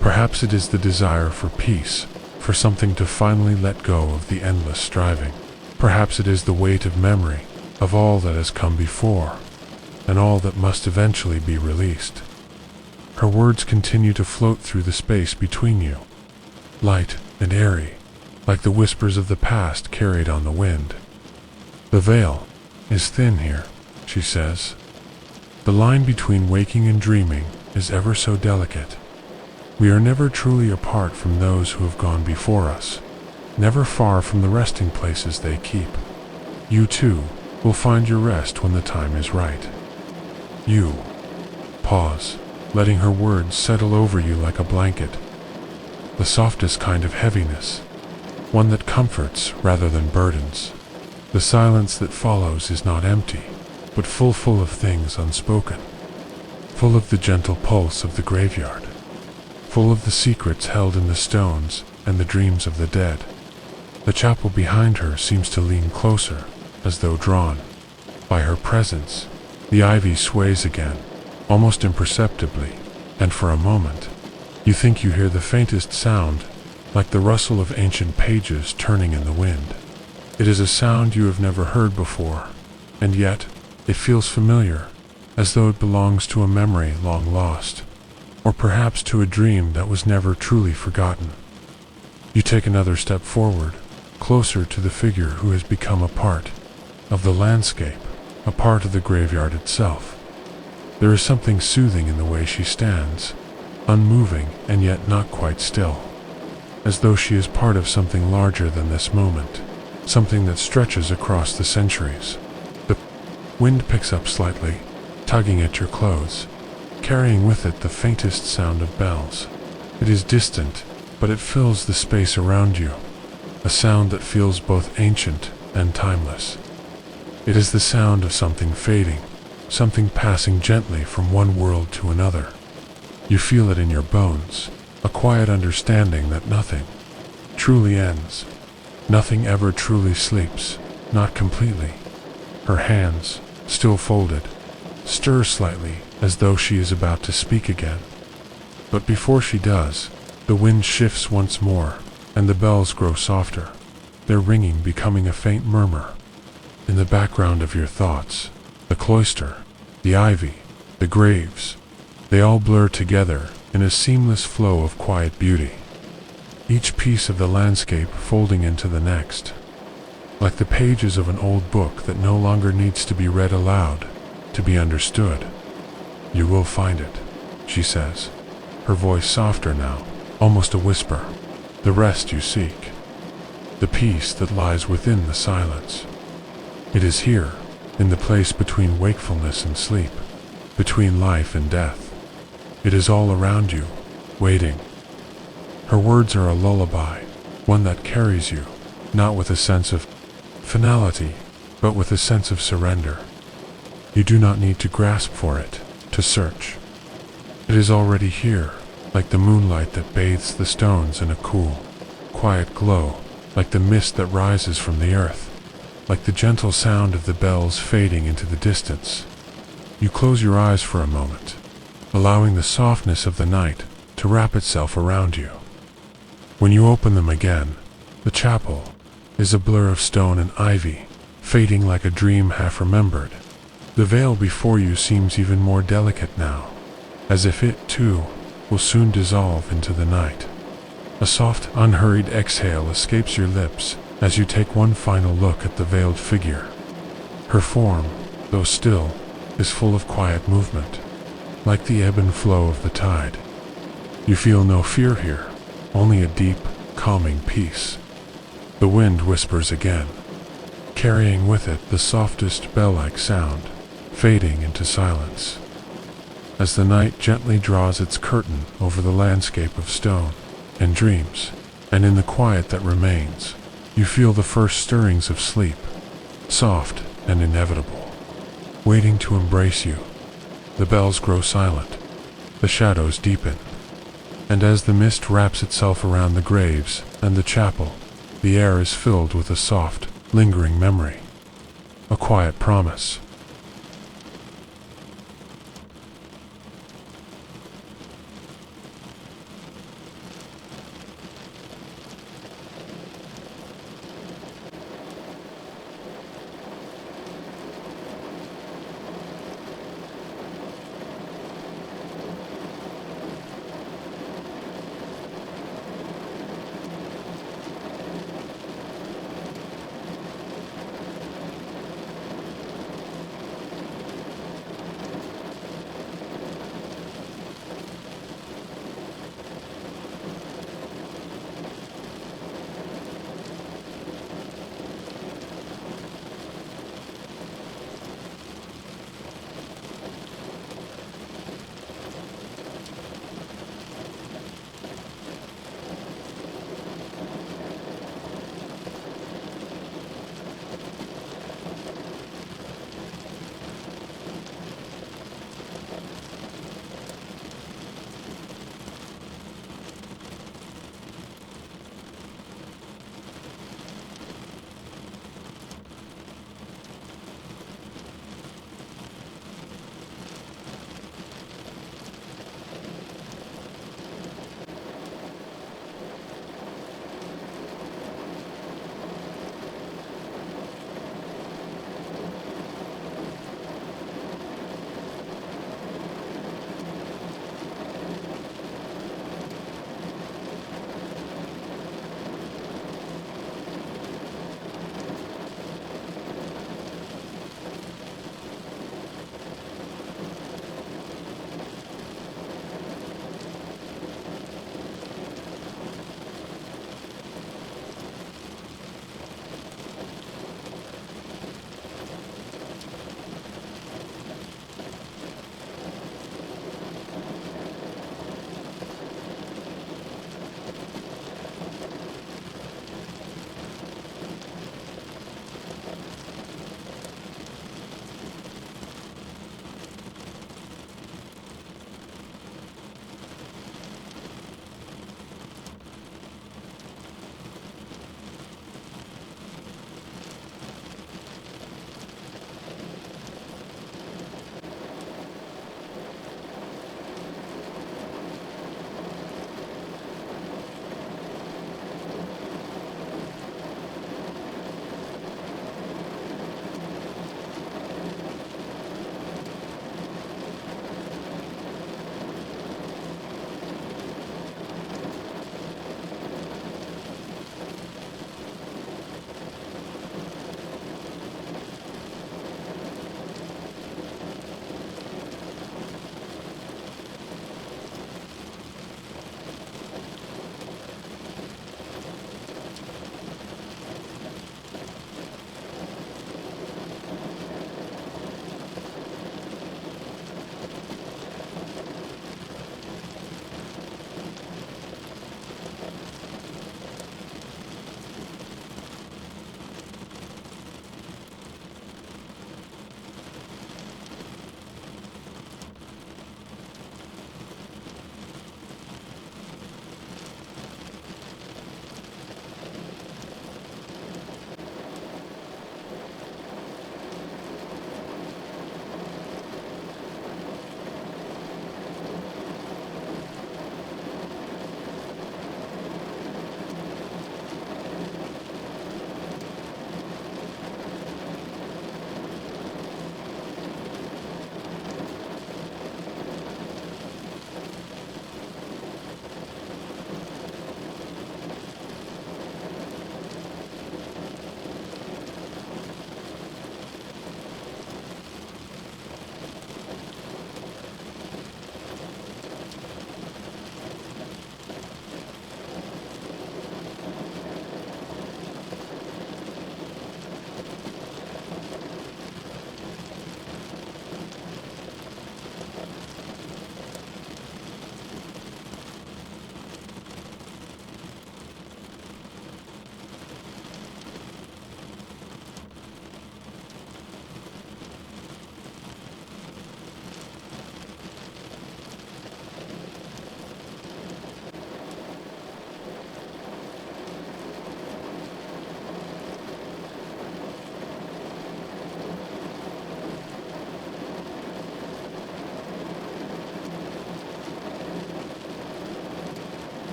Perhaps it is the desire for peace, for something to finally let go of the endless striving. Perhaps it is the weight of memory, of all that has come before, and all that must eventually be released. Her words continue to float through the space between you, light and airy, like the whispers of the past carried on the wind. The veil is thin here, she says. The line between waking and dreaming is ever so delicate. We are never truly apart from those who have gone before us, never far from the resting places they keep. You too will find your rest when the time is right. You pause, letting her words settle over you like a blanket, the softest kind of heaviness, one that comforts rather than burdens. The silence that follows is not empty, but full of things unspoken, full of the gentle pulse of the graveyard, full of the secrets held in the stones and the dreams of the dead. The chapel behind her seems to lean closer, as though drawn by her presence. The ivy sways again, almost imperceptibly, and for a moment, you think you hear the faintest sound, like the rustle of ancient pages turning in the wind. It is a sound you have never heard before, and yet it feels familiar, as though it belongs to a memory long lost, or perhaps to a dream that was never truly forgotten. You take another step forward, closer to the figure who has become a part of the landscape, a part of the graveyard itself. There is something soothing in the way she stands, unmoving and yet not quite still, as though she is part of something larger than this moment, something that stretches across the centuries. The wind picks up slightly, tugging at your clothes, carrying with it the faintest sound of bells. It is distant, but it fills the space around you, a sound that feels both ancient and timeless. It is the sound of something fading, something passing gently from one world to another. You feel it in your bones, a quiet understanding that nothing truly ends. Nothing ever truly sleeps, not completely. Her hands, still folded, stir slightly as though she is about to speak again. But before she does, the wind shifts once more, and the bells grow softer, their ringing becoming a faint murmur. In the background of your thoughts, the cloister, the ivy, the graves, they all blur together in a seamless flow of quiet beauty, each piece of the landscape folding into the next, like the pages of an old book that no longer needs to be read aloud to be understood. You will find it, she says, her voice softer now, almost a whisper. The rest you seek, the peace that lies within the silence. It is here, in the place between wakefulness and sleep, between life and death. It is all around you, waiting. Her words are a lullaby, one that carries you, not with a sense of finality, but with a sense of surrender. You do not need to grasp for it, to search. It is already here, like the moonlight that bathes the stones in a cool, quiet glow, like the mist that rises from the earth, like the gentle sound of the bells fading into the distance. You close your eyes for a moment, allowing the softness of the night to wrap itself around you. When you open them again, the chapel is a blur of stone and ivy, fading like a dream half remembered. The veil before you seems even more delicate now, as if it, too, will soon dissolve into the night. A soft, unhurried exhale escapes your lips as you take one final look at the veiled figure. Her form, though still, is full of quiet movement, like the ebb and flow of the tide. You feel no fear here, only a deep, calming peace. The wind whispers again, carrying with it the softest bell-like sound, fading into silence. As the night gently draws its curtain over the landscape of stone and dreams, and in the quiet that remains, you feel the first stirrings of sleep, soft and inevitable, waiting to embrace you. The bells grow silent, the shadows deepen, and as the mist wraps itself around the graves and the chapel, the air is filled with a soft, lingering memory, a quiet promise